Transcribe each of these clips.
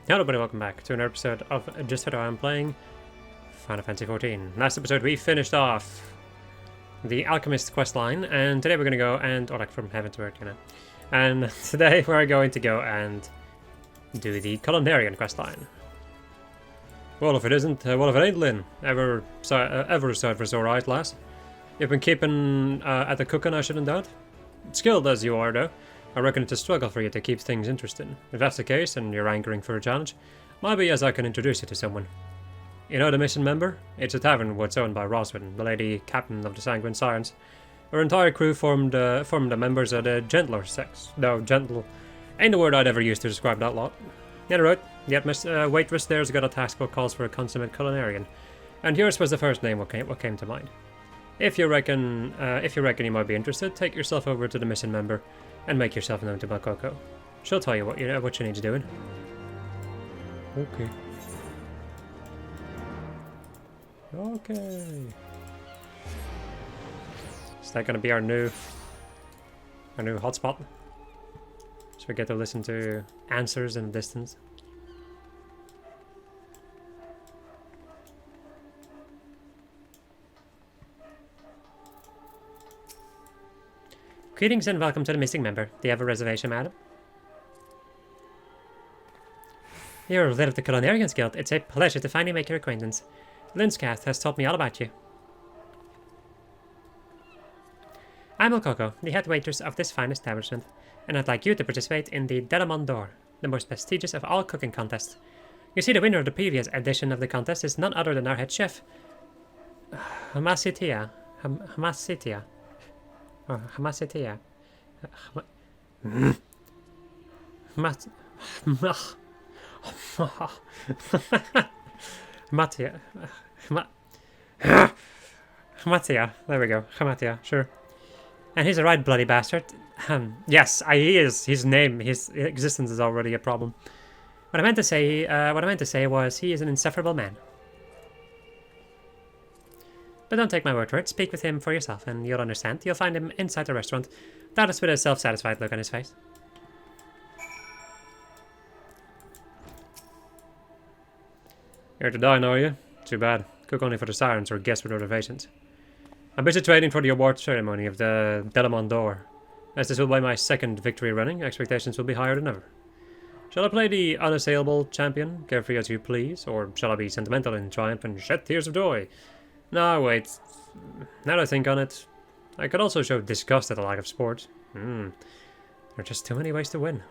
Hello everybody, welcome back to another episode of Just How I'm playing Final Fantasy XIV. Last episode we finished off the Alchemist questline, and today we're going to go and, or like from Heavensward, you know. And today we're going to go and do the Culinarian questline. Well, if it isn't, well, if it ain't Lynn, ever served for sore eyes, lass. You've been keeping at the cooking, I shouldn't doubt. Skilled as you are, though, I reckon it's a struggle for you to keep things interesting. If that's the case, and you're anchoring for a challenge, might be as I can introduce you to someone. You know the mission member? It's a tavern what's owned by Roswin, the lady captain of the Sanguine Sirens. Her entire crew formed the members of the gentler sex. No, gentle ain't the word I'd ever use to describe that lot. Yeah, right. Yet Miss Waitress there's got a task what calls for a consummate culinarian, and yours was the first name what came to mind. If you reckon you might be interested, take yourself over to the mission member and make yourself known to Bakoko. She'll tell you what you need doing. Okay. Okay. Is that gonna be our new hotspot? So we get to listen to answers in the distance. Greetings and welcome to the missing member. Do you have a reservation, madam? You're a leader of the Culinarians Guild. It's a pleasure to finally make your acquaintance. Linscath has told me all about you. I'm Okoko, the head waitress of this fine establishment, and I'd like you to participate in the Delamon d'Or, the most prestigious of all cooking contests. You see, the winner of the previous edition of the contest is none other than our head chef, Hamasitia. Hamasitia. Hamatia. There we go. Hamatia, sure. And he's a right bloody bastard. Yes, he is. His existence is already a problem. What I meant to say was he is an insufferable man. But don't take my word for it. Speak with him for yourself, and you'll understand. You'll find him inside the restaurant, doubtless with a self-satisfied look on his face. Here to dine, are you? Too bad. Cook only for the sirens or guests with reservations. I'm busy training for the award ceremony of the Delamon d'Or. As this will be my second victory running, expectations will be higher than ever. Shall I play the unassailable champion, carefree as you please, or shall I be sentimental in triumph and shed tears of joy? No, wait. Now that I think on it, I could also show disgust at the lack of sport. There are just too many ways to win.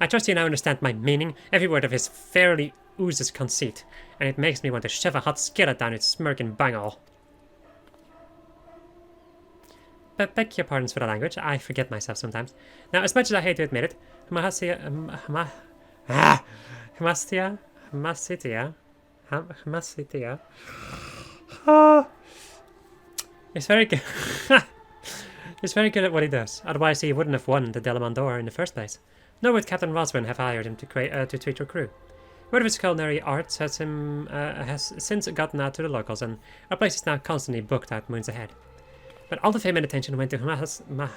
I trust you now understand my meaning. Every word of his fairly oozes conceit, and it makes me want to shove a hot skillet down its smirking bangle. But beg your pardons for the language, I forget myself sometimes. Now, as much as I hate to admit it, Hamasitia. He's very good. He's very good at what he does. Otherwise, he wouldn't have won the Delamon d'Or in the first place. Nor would Captain Roswin have hired him to treat your crew. Word of his culinary arts has since gotten out to the locals, and our place is now constantly booked out moons ahead. But all the fame and attention went to Hamasitia.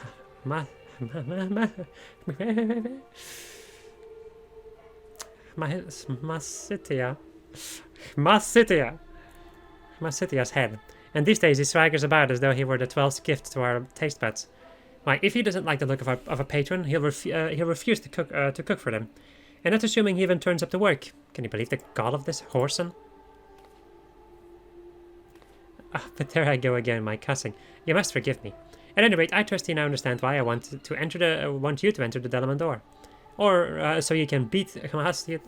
Masitia's head, and these days he swaggers about as though he were the 12th gift to our taste buds. Why, if he doesn't like the look of a patron, he'll refuse to cook for them, and not assuming he even turns up to work. Can you believe the gall of this whoreson? But there I go again, my cussing. You must forgive me. At any rate, I trust you now understand why I want you to enter the Delamon d'Or, or so you can beat Hamasi.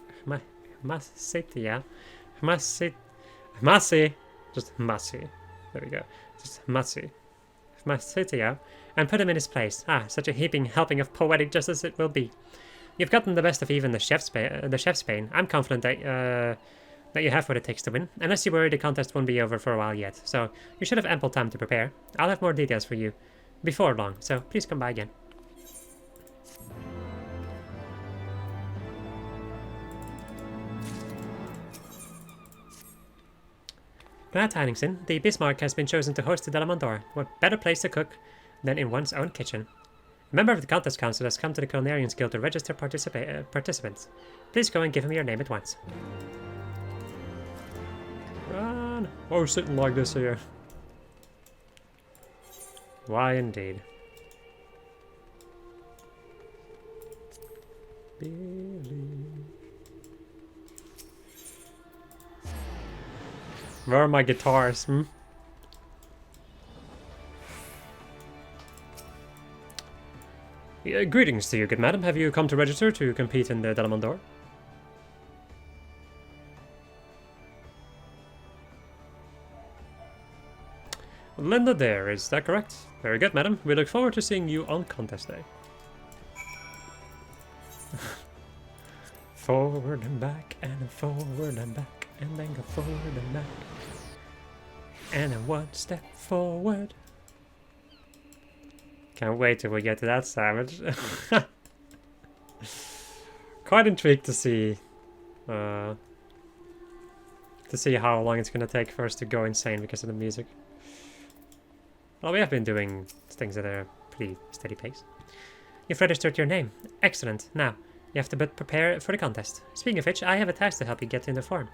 Just Masi. There we go. Just Masitia, and put him in his place. Such a heaping helping of poetic justice it will be. You've gotten the best of even the chef's pain. I'm confident that you have what it takes to win. Unless you worry, the contest won't be over for a while yet, so you should have ample time to prepare. I'll have more details for you before long, so please come by again. Glad tidings, the Bismarck has been chosen to host the Delamon d'Or. What better place to cook than in one's own kitchen. A member of the contest council has come to the Culinarians Guild to register participants. Please go and give him your name at once. Run! Oh, sitting like this here. Why indeed. Billy. Where are my guitars, Greetings to you, good madam. Have you come to register to compete in the Delamondor? Linda there, is that correct? Very good, madam. We look forward to seeing you on contest day. Forward and back, and forward and back, and then go forward and back. And then one step forward. Can't wait till we get to that savage. Quite intrigued to see how long it's gonna take for us to go insane because of the music. Well, we have been doing things at a pretty steady pace. You've registered your name. Excellent. Now, you have to prepare for the contest. Speaking of which, I have a task to help you get into form.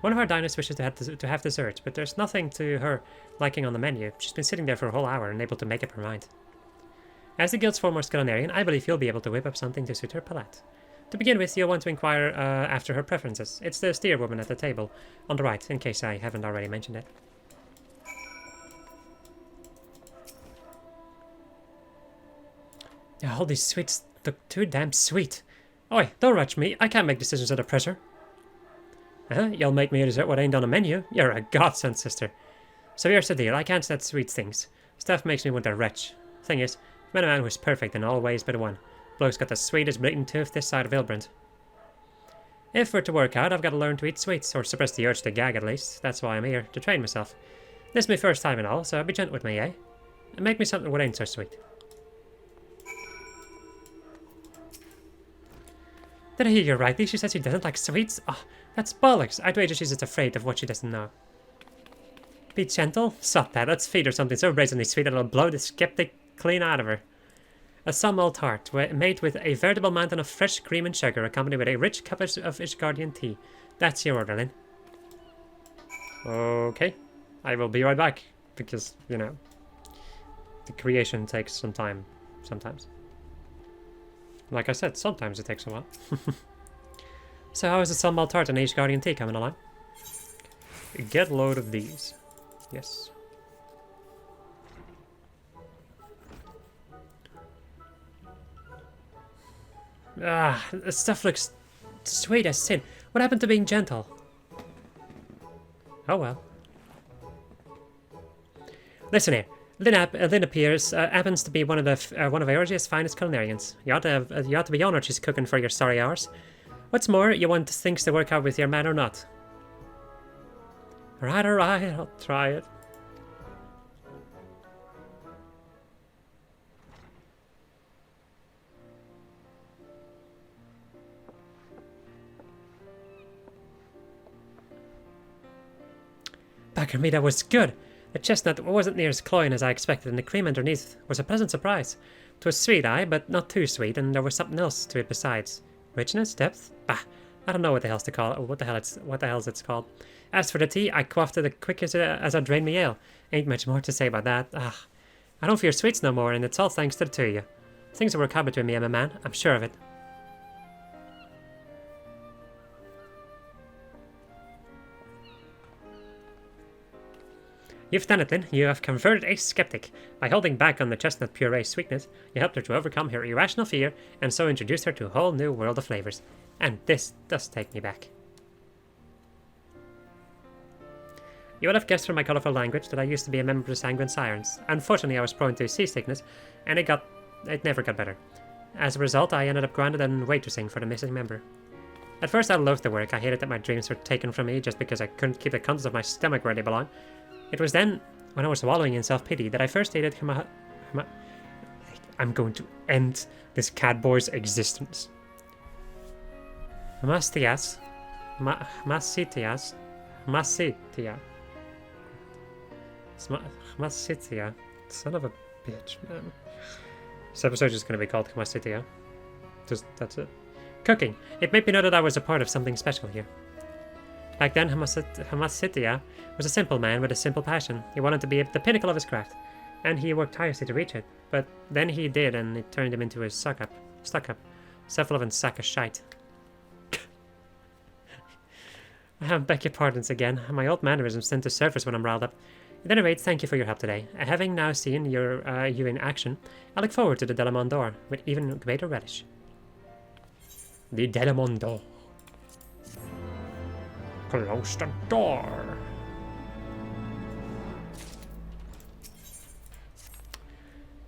One of our diners wishes to have dessert, but there's nothing to her liking on the menu. She's been sitting there for a whole hour, unable to make up her mind. As the guild's foremost culinarian, I believe you'll be able to whip up something to suit her palate. To begin with, you'll want to inquire after her preferences. It's the steerwoman at the table, on the right, in case I haven't already mentioned it. Yeah, all these sweets look too damn sweet. Oi, don't rush me. I can't make decisions under pressure. You'll make me a dessert what ain't on a menu? You're a godsend, sister. So here's the deal. I can't stand sweet things. Stuff makes me want to retch. Thing is, I met a man who's perfect in all ways but one. Bloke's got the sweetest bleeding tooth this side of Ilbrand. If we're to work out, I've got to learn to eat sweets, or suppress the urge to gag at least. That's why I'm here, to train myself. This is my first time and all, so be gentle with me, eh? And make me something what ain't so sweet. Did I hear you rightly? She says she doesn't like sweets? Oh, that's bollocks. I'd wager she's just afraid of what she doesn't know. Be gentle? Sod that. Let's feed her something so brazenly sweet that it'll blow the skeptic clean out of her. A Summal tart, made with a veritable mountain of fresh cream and sugar, accompanied with a rich cup of Ishgardian tea. That's your order, Lynn. Okay. I will be right back, because, you know, the creation takes some time, sometimes. Like I said, sometimes it takes a while. So how is the Summal tart and Ishgardian tea coming along? Get a load of these. Yes. Ah, this stuff looks sweet as sin. What happened to being gentle? Oh well. Listen here. Lynn appears happens to be one of Eorgia's finest culinarians. You ought to be honored she's cooking for your sorry hours. What's more, you want things to work out with your man or not? Alright, I'll try it. Backer me, that was good. The chestnut wasn't near as cloying as I expected, and the cream underneath was a pleasant surprise. It was sweet, aye, but not too sweet, and there was something else to it besides. Richness? Depth? Bah, I don't know what the hell's to call it, or what the hell's it's called. As for the tea, I quaffed it as quick as I drained me ale. Ain't much more to say about that. Ah, I don't fear sweets no more, and it's all thanks to the two of you. Things will work out between me and my man, I'm sure of it. You've done it, Lynn. You have converted a skeptic. By holding back on the chestnut puree's sweetness, you helped her to overcome her irrational fear, and so introduced her to a whole new world of flavors. And this does take me back. You would have guessed from my colorful language that I used to be a member of the Sanguine Sirens. Unfortunately, I was prone to seasickness, and it never got better. As a result, I ended up grounded and waitressing for the missing member. At first, I loathed the work. I hated that my dreams were taken from me just because I couldn't keep the contents of my stomach where they belong. It was then, when I was wallowing in self-pity, that I first dated I'm going to end this catboy's existence. Masitia. Son of a Bitch, man. This episode is going to be called Commentating. Just, that's it. Cooking. It made me know that I was a part of something special here. Back then, Hamasitya was a simple man with a simple passion. He wanted to be at the pinnacle of his craft, and he worked tirelessly to reach it. But then he did, and it turned him into a stuck-up, self-loving sack of shite. I beg your pardons again. My old mannerisms tend to surface when I'm riled up. At any rate, thank you for your help today. Having now seen you in action, I look forward to the Delamon d'Or with even greater relish. The Delamon d'Or. Close the door.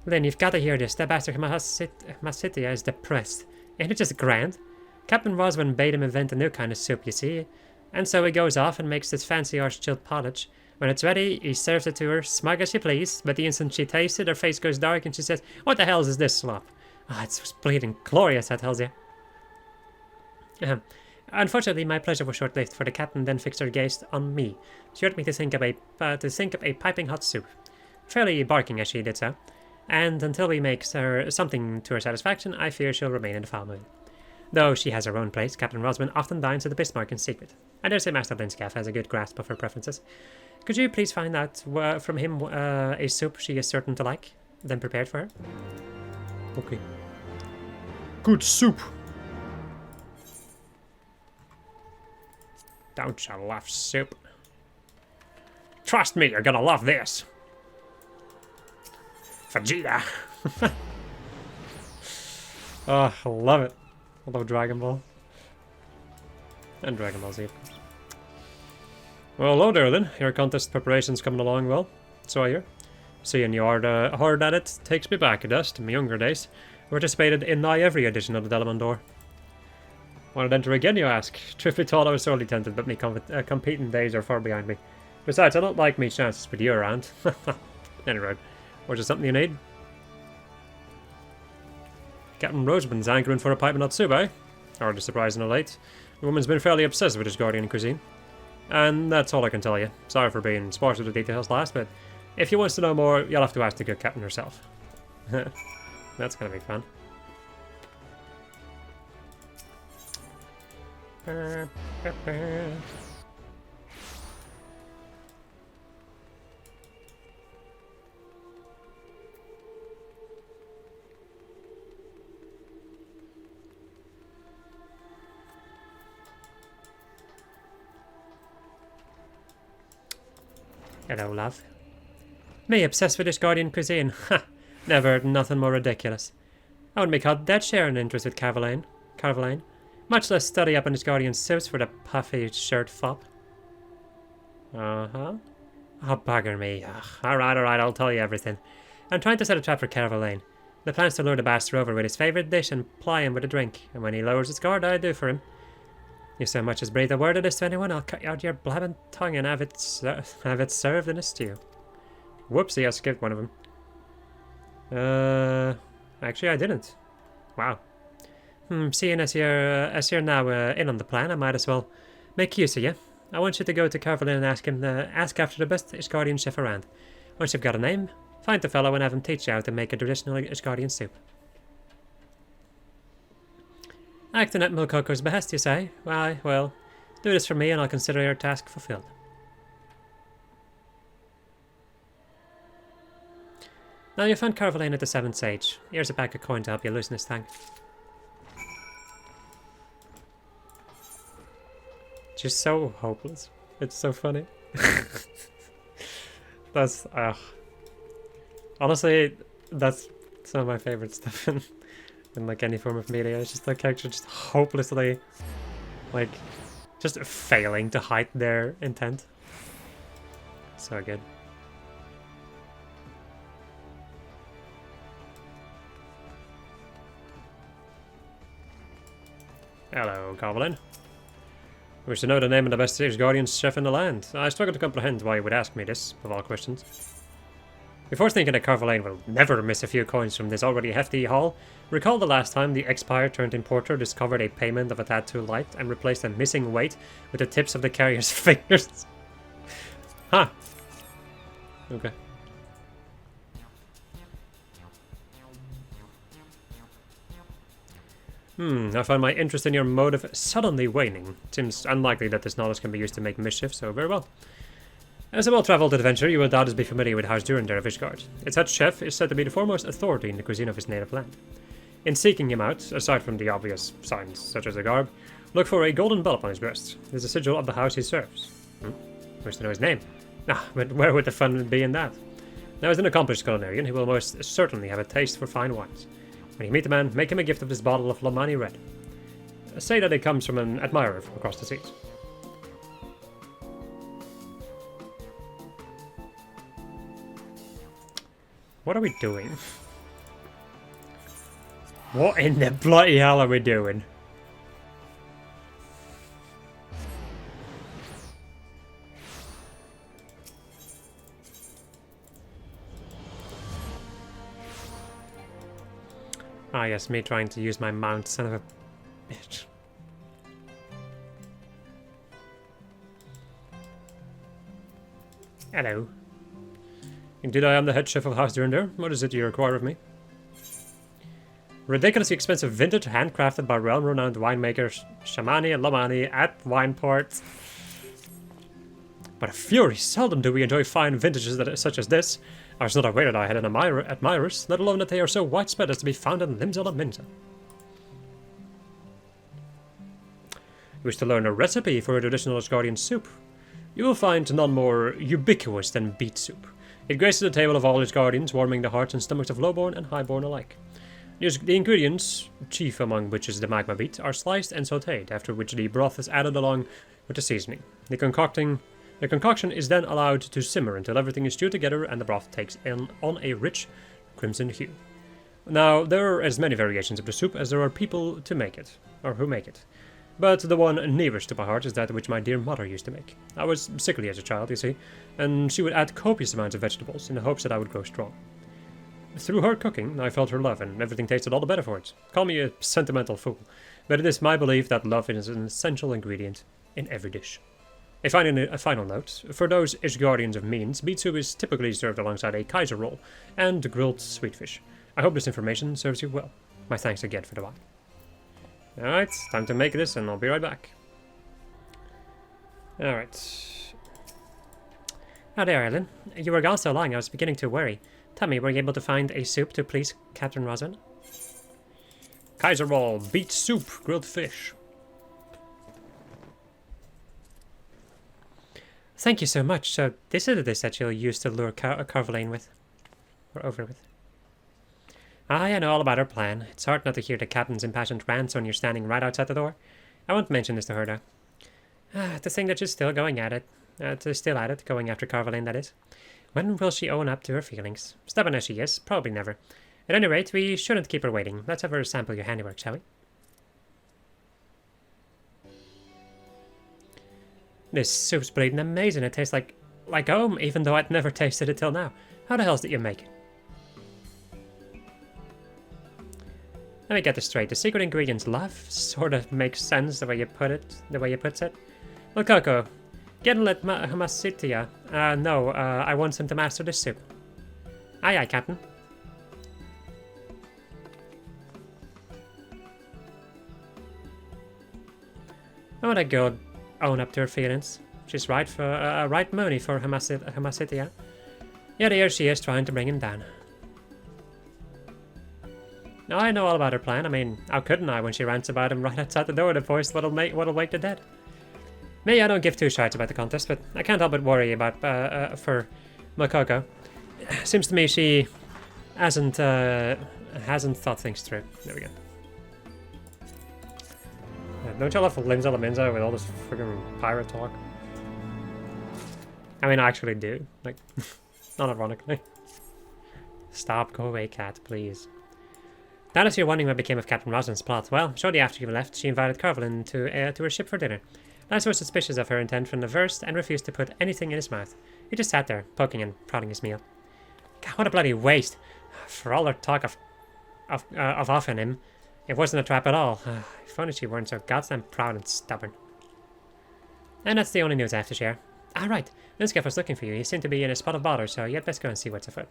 Then you've got to hear this. The bastard Masitya is depressed. Ain't it just grand? Captain Roswin bade him invent a new kind of soup, you see. And so he goes off and makes this fancy arch-chilled pottage. When it's ready, he serves it to her, smug as you please, but the instant she tastes it, her face goes dark and she says, "What the hell is this slop?" Ah, it's bleeding glorious, I tells you. Unfortunately, my pleasure was short-lived, for the captain then fixed her gaze on me. She ordered me to think of a piping hot soup, fairly barking as she did so. And until we make her something to her satisfaction, I fear she'll remain in the foul mood. Though she has her own place, Captain Rosman often dines at the Bismarck in secret. I dare say Master Linscaff has a good grasp of her preferences. Could you please find out from him a soup she is certain to like, then prepared for her? Okay. Good soup! Don't you love soup? Trust me, you're gonna love this! Vegeta! Oh, I love it. I love Dragon Ball. And Dragon Ball Z, of course. Well, hello there then. Your contest preparation's coming along well. So I hear. Seeing you are hard at it takes me back, it does, to my younger days. I participated in nigh every edition of the Delamon d'Or. Wanted to enter again, you ask? Truth be told, I was sorely tempted, but me competing days are far behind me. Besides, I don't like me chances with you around. Anyway, was there something you need? Captain Roseman's anchoring for a pipe and not soup, eh? Hardly surprising or late. The woman's been fairly obsessed with his Guardian cuisine. And that's all I can tell you. Sorry for being sparse with the details last, but if you want to know more, you'll have to ask the good captain herself. That's gonna be fun. Hello, love. Me obsessed with this Guardian cuisine. Ha! Never heard nothing more ridiculous. I wouldn't be caught dead sharing interest with Carvalane. Much less study up on his Guardian suits for the puffy shirt fop. Uh-huh. Oh, bugger me. Alright, I'll tell you everything. I'm trying to set a trap for Carvalane. The plan's to lure the bastard over with his favourite dish and ply him with a drink. And when he lowers his guard, I do for him. You so much as breathe a word of this to anyone, I'll cut out your blabbing tongue and have it served in a stew. Whoopsie, I skipped one of them. Actually I didn't. Wow. Seeing as you're now in on the plan, I might as well make use of you. I want you to go to Carvalin and ask after the best Ishgardian chef around. Once you've got a name, find the fellow and have him teach you how to make a traditional Ishgardian soup. Acting at Milkoko's behest, you say? Why, well, do this for me and I'll consider your task fulfilled. Now you found Carvalane at the 7th Sage. Here's a bag of coin to help you loosen his tongue. She's so hopeless. It's so funny. That's, honestly, that's some of my favorite stuff in like any form of media. It's just the character just hopelessly, like, just failing to hide their intent. So good. Hello, Goblin. Wish to know the name of the best Guardian chef in the land. I struggle to comprehend why you would ask me this, of all questions. Before thinking that Carvalane will never miss a few coins from this already hefty haul, recall the last time the Expire-turned-importer discovered a payment of a tad too light and replaced a missing weight with the tips of the carrier's fingers. Huh. Okay. I find my interest in your motive suddenly waning. It seems unlikely that this knowledge can be used to make mischief, so very well. As a well-traveled adventurer, you will doubtless be familiar with House Durandar of Ishgard. Its head chef is said to be the foremost authority in the cuisine of his native land. In seeking him out, aside from the obvious signs such as the garb, look for a golden bell upon his breast. It is a sigil of the house he serves. Wish to know his name. But where would the fun be in that? Now, as an accomplished culinarian, he will most certainly have a taste for fine wines. When you meet the man, make him a gift of this bottle of Lomani Red. Say that it comes from an admirer from across the seas. What are we doing? What in the bloody hell are we doing? Ah, yes, me trying to use my mount, son of a bitch. Hello. Indeed, I am the head chef of House Durandar. What is it you require of me? Ridiculously expensive vintage handcrafted by realm-renowned winemakers Shamani and Lomani at Wineport. But a fury, seldom do we enjoy fine vintages such as this. I was not aware that I had an admirers, let alone that they are so widespread as to be found in Limsa and Minza. You wish to learn a recipe for a traditional Asgardian soup? You will find none more ubiquitous than beet soup. It graces the table of all Asgardians, warming the hearts and stomachs of lowborn and highborn alike. The ingredients, chief among which is the magma beet, are sliced and sautéed, after which the broth is added along with the seasoning. The concoction is then allowed to simmer until everything is stewed together and the broth takes on a rich crimson hue. Now, there are as many variations of the soup as there are people to make it, or who make it. But the one nearest to my heart is that which my dear mother used to make. I was sickly as a child, you see, and she would add copious amounts of vegetables in the hopes that I would grow strong. Through her cooking, I felt her love, and everything tasted all the better for it. Call me a sentimental fool, but it is my belief that love is an essential ingredient in every dish. A final note, for those Ishgardians of means, beet soup is typically served alongside a Kaiser roll and grilled sweetfish. I hope this information serves you well. My thanks again for the wine. Alright, time to make this and I'll be right back. Alright. Oh there, Ellen. You were gone so long I was beginning to worry. Tell me, were you able to find a soup to please Captain Rosin? Kaiser roll, beet soup, grilled fish. Thank you so much. So this is the dish that you'll use to lure Carvalane with. Or over with. I know all about her plan. It's hard not to hear the captain's impassioned rants when you're standing right outside the door. I won't mention this to her, though. To think that she's still going at it. Going after Carvalane, that is. When will she own up to her feelings? Stubborn as she is, probably never. At any rate, we shouldn't keep her waiting. Let's have her sample your handiwork, shall we? This soup's bleeding amazing. It tastes like home, even though I'd never tasted it till now. How the hell did you make it? Let me get this straight. The secret ingredient's love sort of makes sense the way you put it. Well, Coco, get and let Hamasitia know I want him to master this soup. Aye, aye, Captain. I want a girl own up to her feelings. She's right for right money for Hamasitia. Yet here she is trying to bring him down. Now I know all about her plan. I mean, how couldn't I when she rants about him right outside the door in a voice what'll wake the dead? Me, I don't give two shits about the contest, but I can't help but worry about for Makoko. Seems to me she hasn't thought things through. There we go. Don't y'all love Limsa Minza with all this friggin' pirate talk? I mean, I actually do. Like, not ironically. Stop, go away, cat, please. Now that you're wondering what became of Captain Rosin's plot, well, shortly after you left, she invited Carvalane to her ship for dinner. Lance was suspicious of her intent from the first and refused to put anything in his mouth. He just sat there, poking and prodding his meal. God, what a bloody waste! For all her talk of offing him, it wasn't a trap at all. If only she weren't so goddamn proud and stubborn. And that's the only news I have to share. Ah, right. Linskef was looking for you. He seemed to be in a spot of bother, so you'd best go and see what's afoot.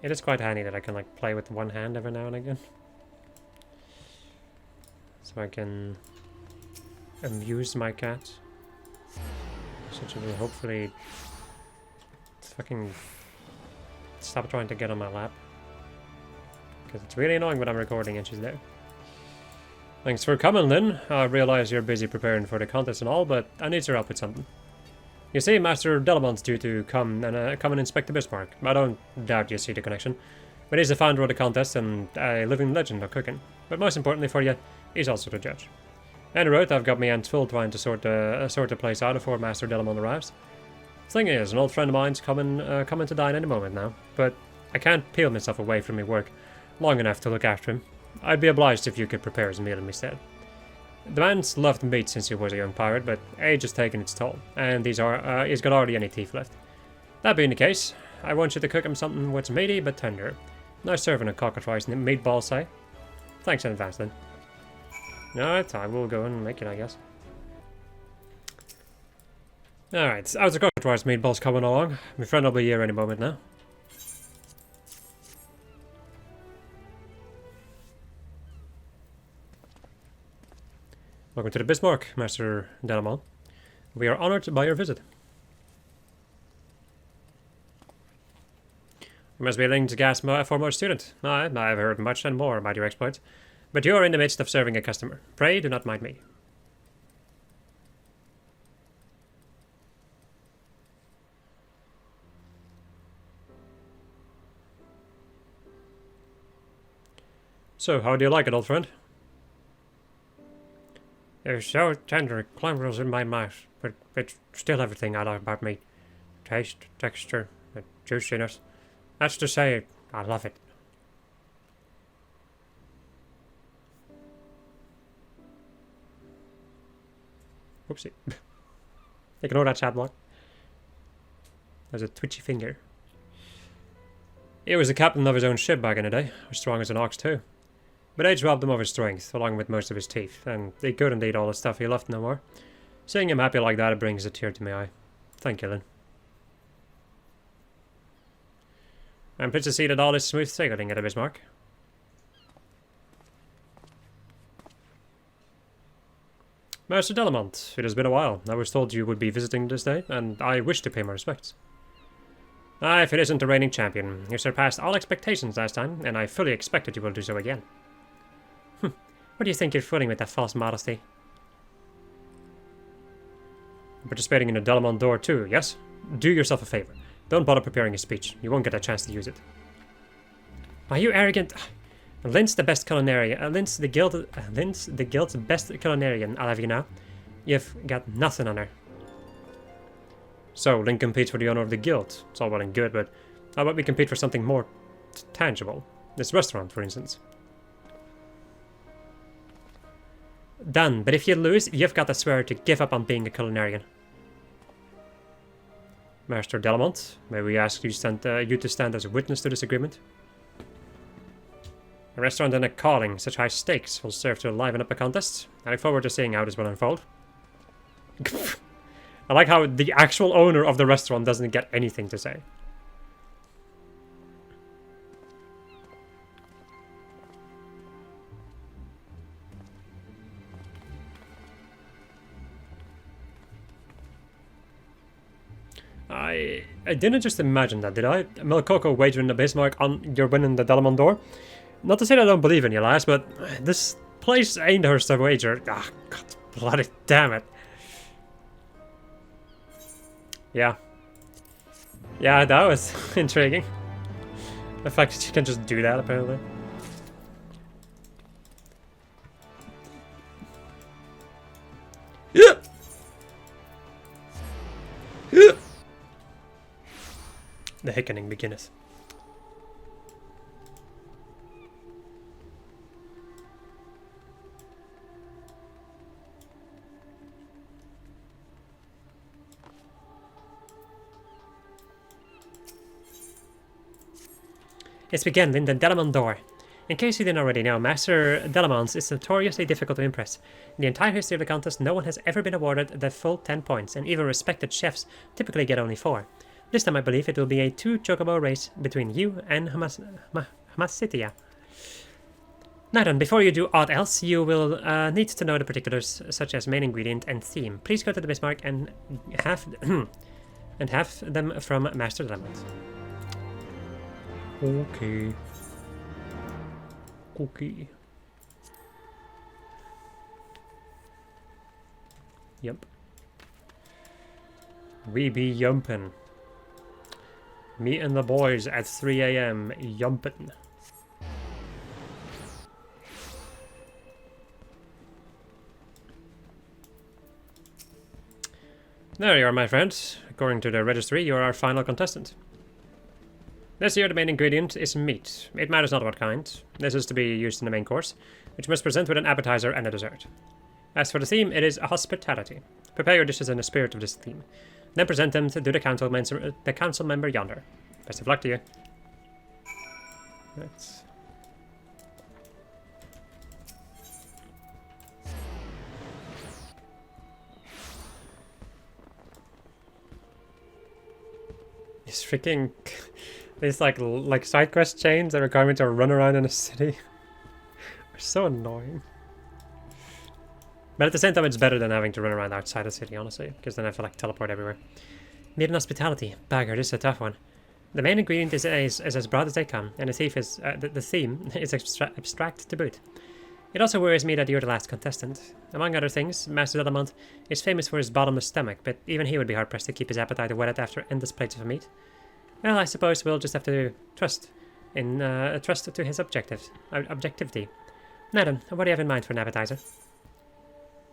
It is quite handy that I can like play with one hand every now and again. So I can amuse my cat. So she will hopefully fucking stop trying to get on my lap. Because it's really annoying when I'm recording and she's there. Thanks for coming, Lynn. I realize you're busy preparing for the contest and all, but I need your help with something. You see, Master Delamont's due to come and inspect the Bismarck. I don't doubt you see the connection. But he's the founder of the contest and a living legend of cooking. But most importantly for you, he's also the judge. En route, I've got my hands full trying to sort the place out before Master Delamont arrives. Thing is, an old friend of mine's coming to dine any moment now, but I can't peel myself away from my work long enough to look after him. I'd be obliged if you could prepare his meal in my stead. The man's loved meat since he was a young pirate, but age has taken its toll, and he's got hardly any teeth left. That being the case, I want you to cook him something what's meaty but tender. Nice serving of cockatrice and meatballs, say. Thanks in advance, then. Alright, I will go and make it, I guess. Alright, how's the cockatrice meatballs coming along? My friend will be here any moment now. Welcome to the Bismarck, Master Delamont. We are honored by your visit. You must be linked to gas a former student. I've heard much and more about your exploits. But you are in the midst of serving a customer. Pray do not mind me. So, how do you like it, old friend? There's so tender climbers in my mouth, but it's still everything I like about meat. Taste, texture, and juiciness. That's to say, I love it. Whoopsie. Ignore that chat block. There's a twitchy finger. He was the captain of his own ship back in the day, as strong as an ox too. But age robbed him of his strength, along with most of his teeth, and he couldn't eat all the stuff he loved no more. Seeing him happy like that, it brings a tear to my eye. Thank you, Lynn. I'm pleased to see that all is smooth sailing at the Bismarck. Master Delamont, it has been a while. I was told you would be visiting this day, and I wish to pay my respects. If it isn't the reigning champion, you surpassed all expectations last time, and I fully expect that you will do so again. What do you think you're fooling with that false modesty? I'm participating in the Delamont door too, yes? Do yourself a favor. Don't bother preparing a speech. You won't get a chance to use it. Are you arrogant? Lynn's the best culinarian. Lynn's the guild's best culinarian, I'll have you know. You've got nothing on her. So, Lynn competes for the honor of the guild. It's all well and good, but how about we compete for something more tangible? This restaurant, for instance. Done, but if you lose, you've got to swear to give up on being a culinarian. Master Delamont, may we ask you to stand as a witness to this agreement? A restaurant and a calling such high stakes will serve to liven up a contest. I look forward to seeing how this will unfold. I like how the actual owner of the restaurant doesn't get anything to say. I didn't just imagine that, did I? Melcoco wagering the Bismarck on your winning the Delamont door? Not to say that I don't believe in you, lass, but this place ain't hers to wager. Ah, God bloody damn it. Yeah. Yeah, that was intriguing. The fact that you can just do that, apparently. Yeah. Yeah. The hickening beginneth. Let's begin in the Delamont door. In case you didn't already know, Master Delamont is notoriously difficult to impress. In the entire history of the contest, no one has ever been awarded the full 10 points, and even respected chefs typically get only 4. This time I believe it will be a 2-chocobo race between you and Hamasitia. Now then, before you do aught else, you will need to know the particulars, such as main ingredient and theme. Please go to the Bismarck and have and have them from Master Lemon. Okay. Okay. Yep. We be yumpin'. Me and the boys at 3 AM yumpin'. There you are, my friends. According to the registry, you are our final contestant. This year the main ingredient is meat. It matters not what kind. This is to be used in the main course, which must present with an appetizer and a dessert. As for the theme, it is hospitality. Prepare your dishes in the spirit of this theme. Then present them to the council member yonder. Best of luck to you. Right. These freaking... These like side quest chains that require me to run around in a city are so annoying. But at the same time, it's better than having to run around outside the city, honestly, because then I have to like teleport everywhere. Meat and hospitality. Bagger, this is a tough one. The main ingredient is as broad as they come, and the theme is abstract to boot. It also worries me that you're the last contestant. Among other things, Master Delamont is famous for his bottomless stomach, but even he would be hard-pressed to keep his appetite whetted after endless plates of meat. Well, I suppose we'll just have to trust to his objectivity. Now then, what do you have in mind for an appetizer?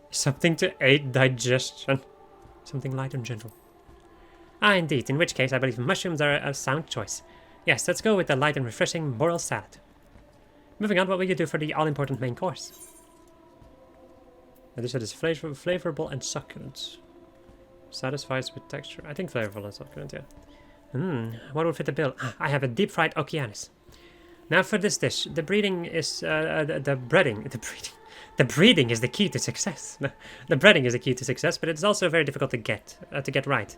Something to aid digestion. Something light and gentle. Ah, indeed, in which case I believe mushrooms are a sound choice. Yes, let's go with the light and refreshing boral salad. Moving on, what will you do for the all-important main course? This is flavorful and succulent. Satisfies with texture. I think flavorful and succulent, yeah. What will fit the bill? I have a deep-fried okeanis. Now for this dish, the breeding is the breeding is the key to success. The breading is the key to success, but it's also very difficult to get right.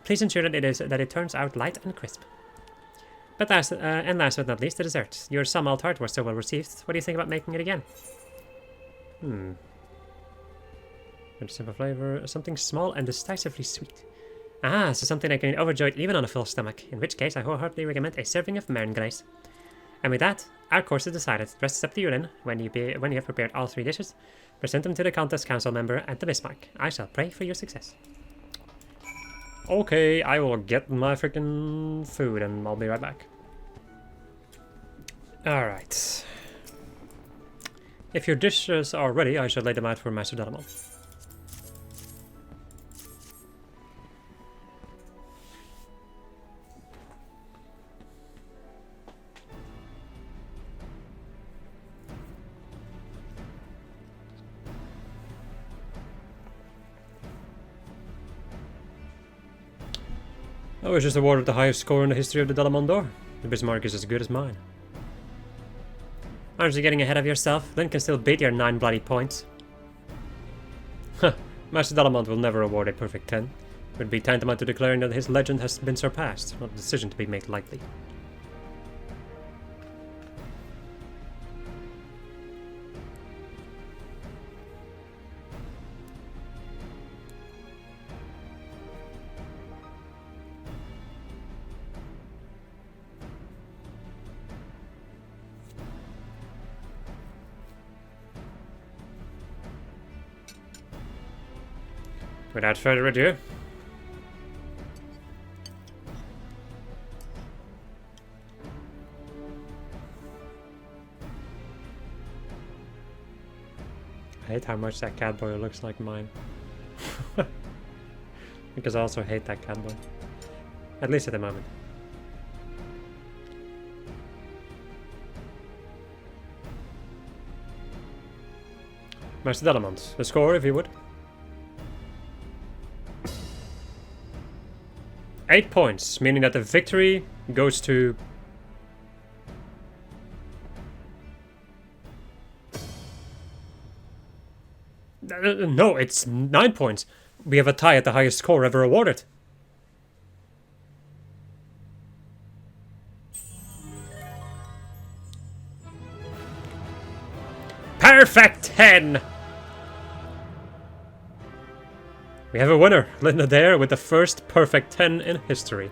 Please ensure that it turns out light and crisp. But last but not least, the dessert. Your Sammal tart was so well received. What do you think about making it again? Very simple flavor, something small and decisively sweet. Ah, so something I can overjoy even on a full stomach. In which case, I wholeheartedly recommend a serving of marnglaze. And with that, our course is decided. The rest is up to you then. When you have prepared all 3 dishes, present them to the contest council member at the Bismarck. I shall pray for your success. Okay, I will get my freaking food and I'll be right back. Alright. If your dishes are ready, I shall lay them out for Master Delamont. I was just awarded the highest score in the history of the Delamont door. The Bismarck is as good as mine. Aren't you getting ahead of yourself? Lynn can still beat your 9 bloody points. Huh. Master Delamont will never award a perfect 10. It would be tantamount to declaring that his legend has been surpassed, not a decision to be made lightly. Without further ado, I hate how much that catboy looks like mine. Because I also hate that catboy. At least at the moment. Master Delamont, the score if you would. 8 points, meaning that the victory goes to... No, it's 9 points. We have a tie at the highest score ever awarded. Perfect 10! We have a winner, Linda Dare, with the first perfect 10 in history.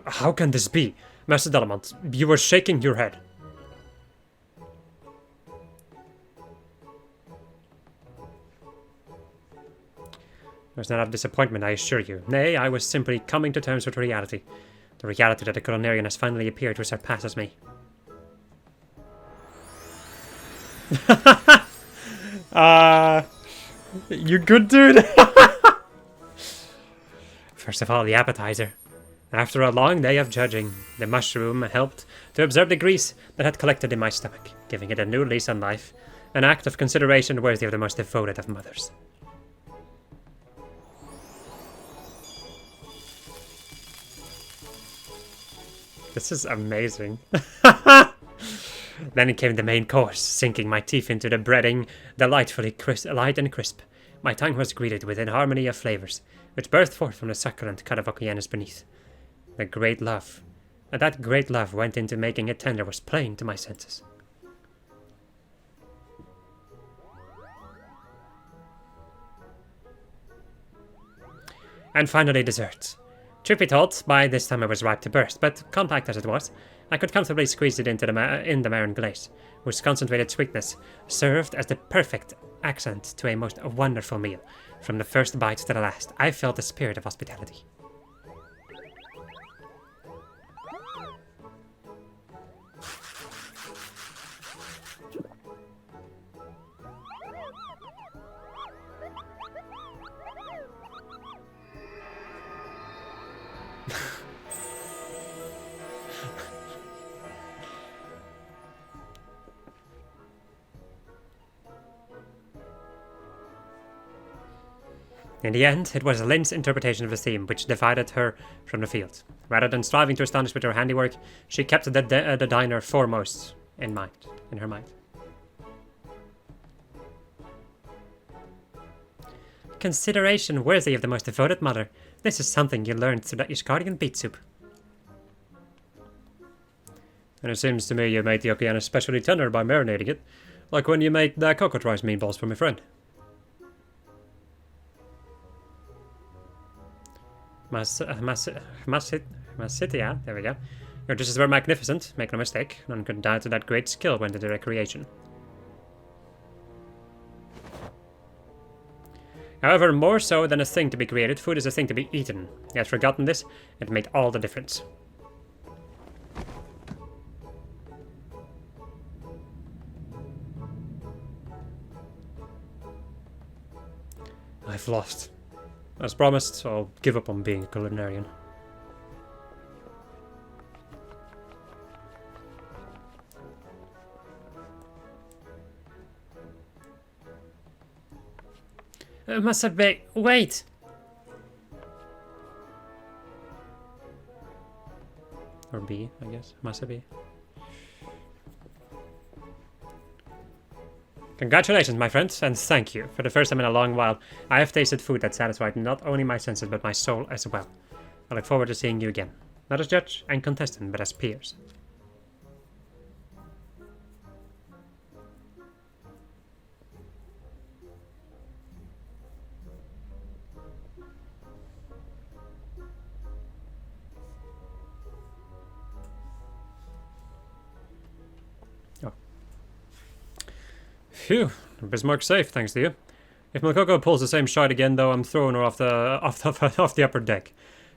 How can this be? Master Delamont, you were shaking your head. It was not out of disappointment, I assure you. Nay, I was simply coming to terms with reality. The reality that the Colonarian has finally appeared, which surpasses me. You good, dude? First of all, the appetizer. After a long day of judging, the mushroom helped to absorb the grease that had collected in my stomach, giving it a new lease on life, an act of consideration worthy of the most devoted of mothers. This is amazing. Then came the main course, sinking my teeth into the breading, delightfully light and crisp. My tongue was greeted with an harmony of flavors, which burst forth from the succulent cut of oceanus beneath. That great love went into making it tender was plain to my senses. And finally, dessert. Truth be told, by this time I was ripe to burst, but compact as it was, I could comfortably squeeze it into the Marin glaze, whose concentrated sweetness served as the perfect accent to a most wonderful meal. From the first bite to the last, I felt the spirit of hospitality. In the end, it was Lynn's interpretation of the theme which divided her from the field. Rather than striving to astonish with her handiwork, she kept the diner foremost in her mind. Consideration worthy of the most devoted mother. This is something you learned through that Ishkardian beet soup. And it seems to me you made the ocean especially tender by marinating it, like when you made the coconut rice meatballs for my friend. Masitia, there we go. Your dishes were magnificent, make no mistake. None could doubt that great skill went into their creation. However, more so than a thing to be created, food is a thing to be eaten. You had forgotten this, it made all the difference. I've lost. As promised, I'll give up on being a culinarian. Masabe, wait! Or B, I guess. Masabe. Congratulations, my friend, and thank you. For the first time in a long while, I have tasted food that satisfied not only my senses, but my soul as well. I look forward to seeing you again. Not as judge and contestant, but as peers. Phew, Bismarck's safe, thanks to you. If Makoko pulls the same shot again, though, I'm throwing her off the upper deck.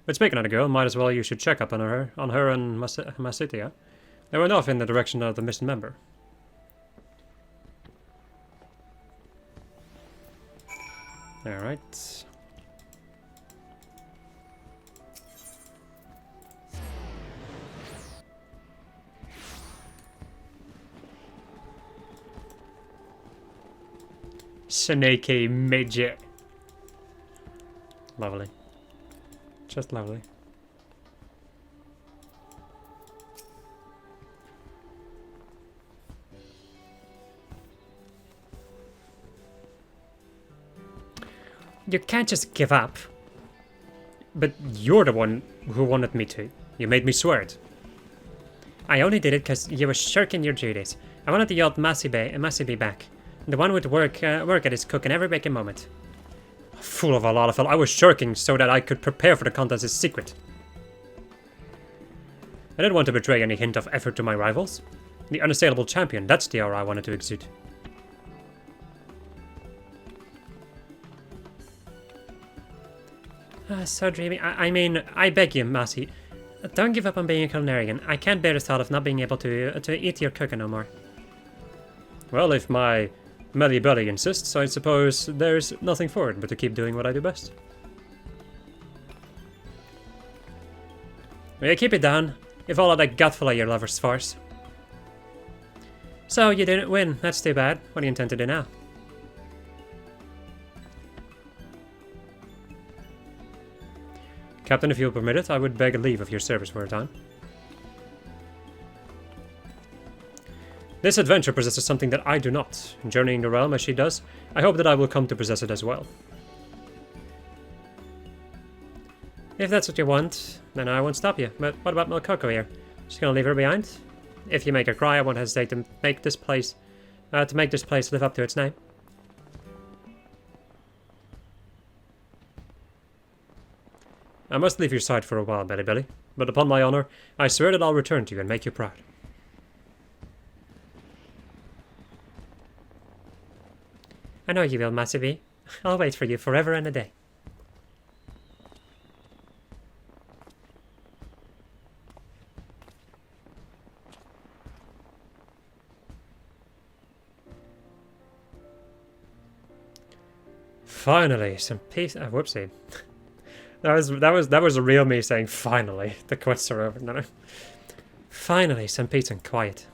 But speaking of the girl, might as well you should check up on her and Masitia. They went off in the direction of the missing member. Alright. Snakey midget. Lovely. Just lovely. You can't just give up. But you're the one who wanted me to. You made me swear it. I only did it because you were shirking your duties. I wanted the old Massey back. The one with work at his cook in every waking moment. Fool of a Lalafell, I was shirking so that I could prepare for the contest in secret. I didn't want to betray any hint of effort to my rivals. The unassailable champion, that's the aura I wanted to exude. So dreamy. I mean, I beg you, Massey. Don't give up on being a culinarian. I can't bear the thought of not being able to eat your cooking no more. Well, if my Melly Belly insists, I suppose there's nothing for it but to keep doing what I do best. Will you keep it down? If all of that gutful of your lover's farce. So, you didn't win. That's too bad. What do you intend to do now? Captain, if you'll permit it, I would beg a leave of your service for a time. This adventure possesses something that I do not. Journeying the realm as she does, I hope that I will come to possess it as well. If that's what you want, then I won't stop you. But what about Milkoko here? Just gonna leave her behind? If you make her cry, I won't hesitate to make this place live up to its name. I must leave your side for a while, Belly, but upon my honor, I swear that I'll return to you and make you proud. I know you will, Massey. I'll wait for you forever and a day. Finally, some peace. Whoopsie. That was a real me saying finally. The quests are over. No. Finally, some peace and quiet.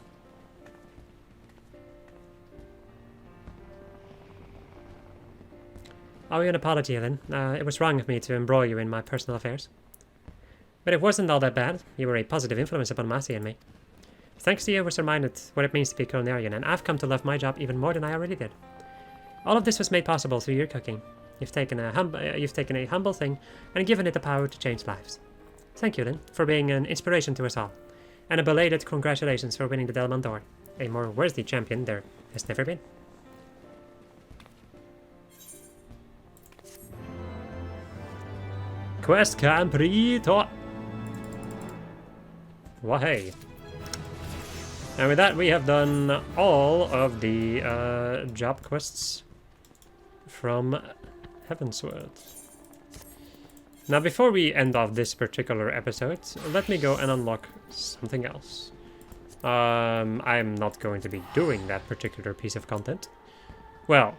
Owe you an apology, Ellen. It was wrong of me to embroil you in my personal affairs. But it wasn't all that bad. You were a positive influence upon Massey and me. Thanks to you, I was reminded what it means to be a culinarian, and I've come to love my job even more than I already did. All of this was made possible through your cooking. You've taken a humble thing and given it the power to change lives. Thank you, Lynn, for being an inspiration to us all. And a belated congratulations for winning the Delmont d'Or. A more worthy champion there has never been. Quest completo! Wahey! And with that, we have done all of the job quests from Heavensward. Now, before we end off this particular episode, let me go and unlock something else. I'm not going to be doing that particular piece of content. Well,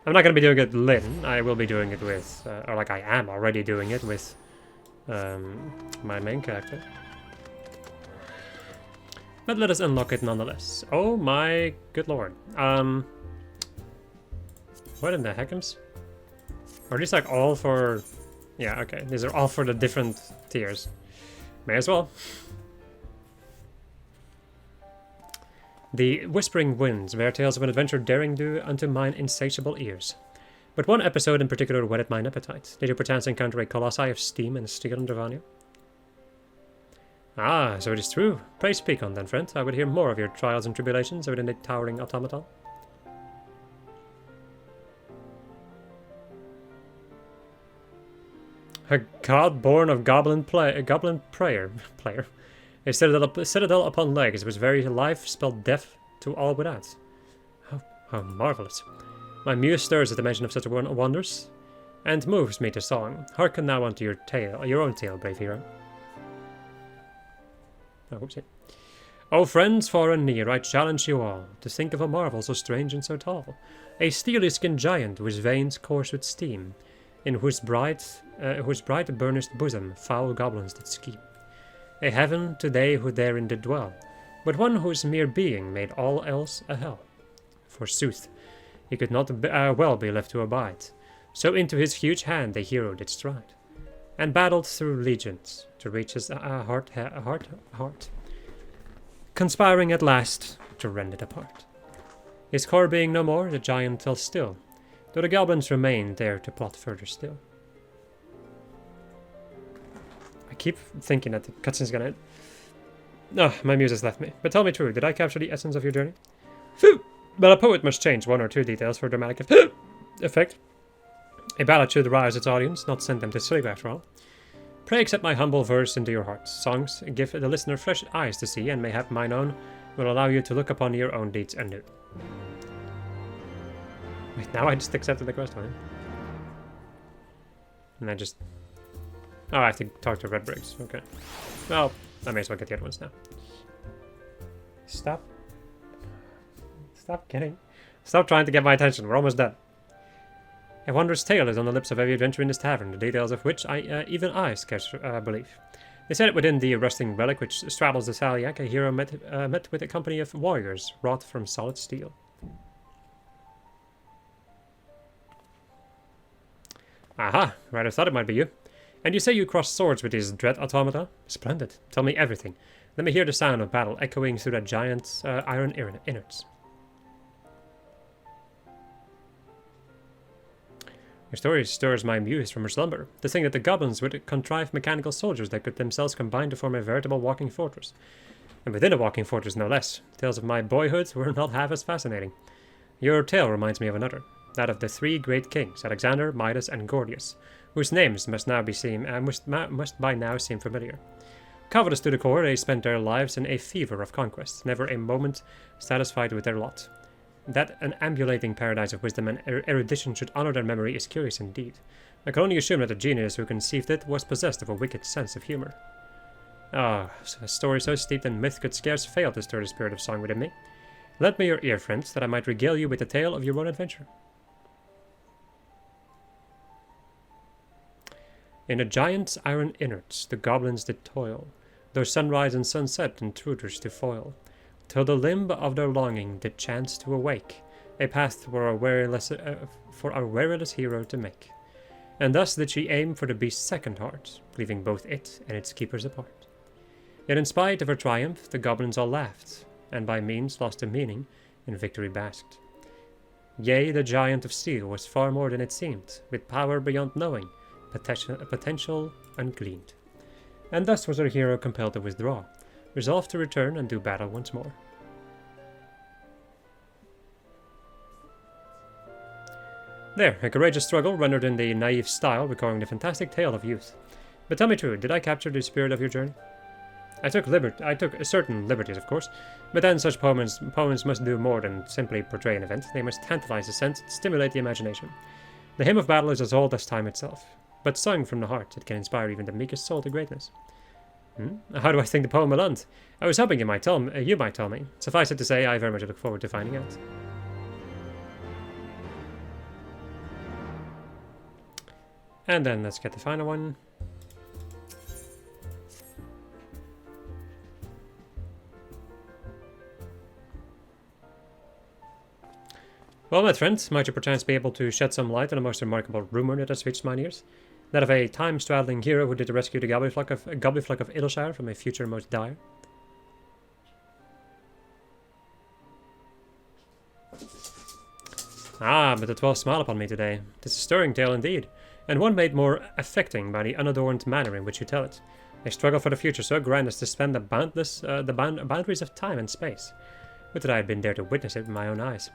I'm not going to be doing it with Lynn. I will be doing it with, or like I am already doing it with my main character. But let us unlock it nonetheless. Oh my good lord. What in the heckums? Are these like all for... Yeah, okay. These are all for the different tiers. May as well. The Whispering Winds bear tales of an adventure daring do unto mine insatiable ears. But one episode in particular whetted mine appetite. Did you perchance encounter a colossi of steam and steel in Dravania? Ah, so it is true. Pray speak on then, friend. I would hear more of your trials and tribulations within the towering automaton. A god born of goblin prayer. A citadel upon legs, whose very life spelled death to all without. How marvelous. My muse stirs at the mention of such wonders, and moves me to song. Hearken now unto your own tale, brave hero. Oh, whoopsie. O friends far and near, I challenge you all to think of a marvel so strange and so tall. A steely-skinned giant whose veins course with steam, in whose bright burnished bosom foul goblins did scheme. A heaven to they who therein did dwell, but one whose mere being made all else a hell. Forsooth, he could not well be left to abide, so into his huge hand the hero did stride, and battled through legions to reach his heart, conspiring at last to rend it apart. His core being no more, the giant fell still, though the goblins remained there to plot further still. I keep thinking that the cutscene's gonna end. Oh, my muse has left me. But tell me true, did I capture the essence of your journey? Phew! But a poet must change one or two details for dramatic effect. A ballad should rouse its audience, not send them to sleep after all. Pray accept my humble verse into your hearts. Songs give the listener fresh eyes to see, and mayhap mine own will allow you to look upon your own deeds anew. Wait, now I just accepted the quest line. And I just... Oh, I have to talk to Red Briggs. Okay. Well, I may as well get the other ones now. Stop. Stop getting... Stop trying to get my attention. We're almost done. A wondrous tale is on the lips of every adventurer in this tavern, the details of which even I scarce believe. They said it within the rusting relic which straddles the Saliak, a hero met with a company of warriors wrought from solid steel. Aha, right, I thought it might be you. And you say you crossed swords with these dread automata? Splendid. Tell me everything. Let me hear the sound of battle echoing through that giant's iron innards. Your story stirs my muse from her slumber. To think that the goblins would contrive mechanical soldiers that could themselves combine to form a veritable walking fortress. And within a walking fortress, no less. Tales of my boyhood were not half as fascinating. Your tale reminds me of another. That of the three great kings, Alexander, Midas, and Gordius, whose names must by now seem familiar. Covetous to the core, they spent their lives in a fever of conquest, never a moment satisfied with their lot. That an ambulating paradise of wisdom and erudition should honor their memory is curious indeed. I can only assume that the genius who conceived it was possessed of a wicked sense of humor. Ah, a story so steeped in myth could scarce fail to stir the spirit of song within me. Lend me your ear, friends, that I might regale you with the tale of your own adventure. In the giant's iron innards the goblins did toil, though sunrise and sunset intruders to foil, till the limb of their longing did chance to awake, a path for our weariless hero to make. And thus did she aim for the beast's second heart, leaving both it and its keepers apart. Yet in spite of her triumph, the goblins all laughed, and by means lost the meaning, in victory basked. Yea, the giant of steel was far more than it seemed, with power beyond knowing, potential ungleaned. And thus was our hero compelled to withdraw, resolved to return and do battle once more. There, a courageous struggle rendered in the naive style, recalling the fantastic tale of youth. But tell me true, did I capture the spirit of your journey? I took certain liberties, of course, but then such poems must do more than simply portray an event. They must tantalize the sense, stimulate the imagination. The hymn of battle is as old as time itself, but sung from the heart, it can inspire even the meekest soul to greatness. How do I think the poem will end? I was hoping you might tell me. Suffice it to say, I very much look forward to finding out. And then let's get the final one. Well, my friend, might you perchance be able to shed some light on a most remarkable rumor that has reached mine ears? That of a time-straddling hero who did rescue the Gobbleflock of Idleshire from a future most dire? Ah, but the 12 smile upon me today. 'Tis a stirring tale indeed, and one made more affecting by the unadorned manner in which you tell it. A struggle for the future so grand as to span the boundaries of time and space. Would that I had been there to witness it with my own eyes.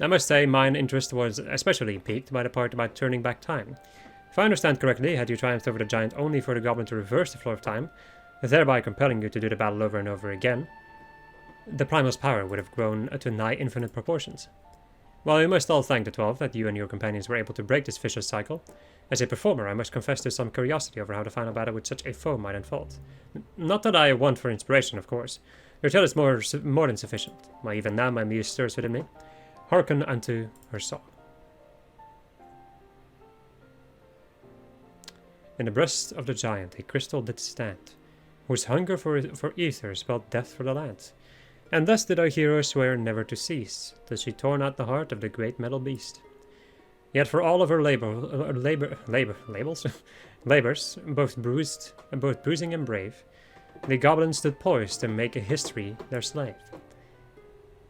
I must say mine interest was especially piqued by the part about turning back time. If I understand correctly, had you triumphed over the giant only for the goblin to reverse the flow of time, thereby compelling you to do the battle over and over again, the primal's power would have grown to nigh infinite proportions. While we must all thank the 12 that you and your companions were able to break this vicious cycle, as a performer I must confess to some curiosity over how the final battle with such a foe might unfold. Not that I want for inspiration, of course. Your tale is more than sufficient. Why, even now my muse stirs within me. Hearken unto her song. In the breast of the giant a crystal did stand, whose hunger for ether spelled death for the land. And thus did our hero swear never to cease, till she torn out the heart of the great metal beast. Yet for all of her labors, both bruising and brave, the goblins stood poised to make a history their slave.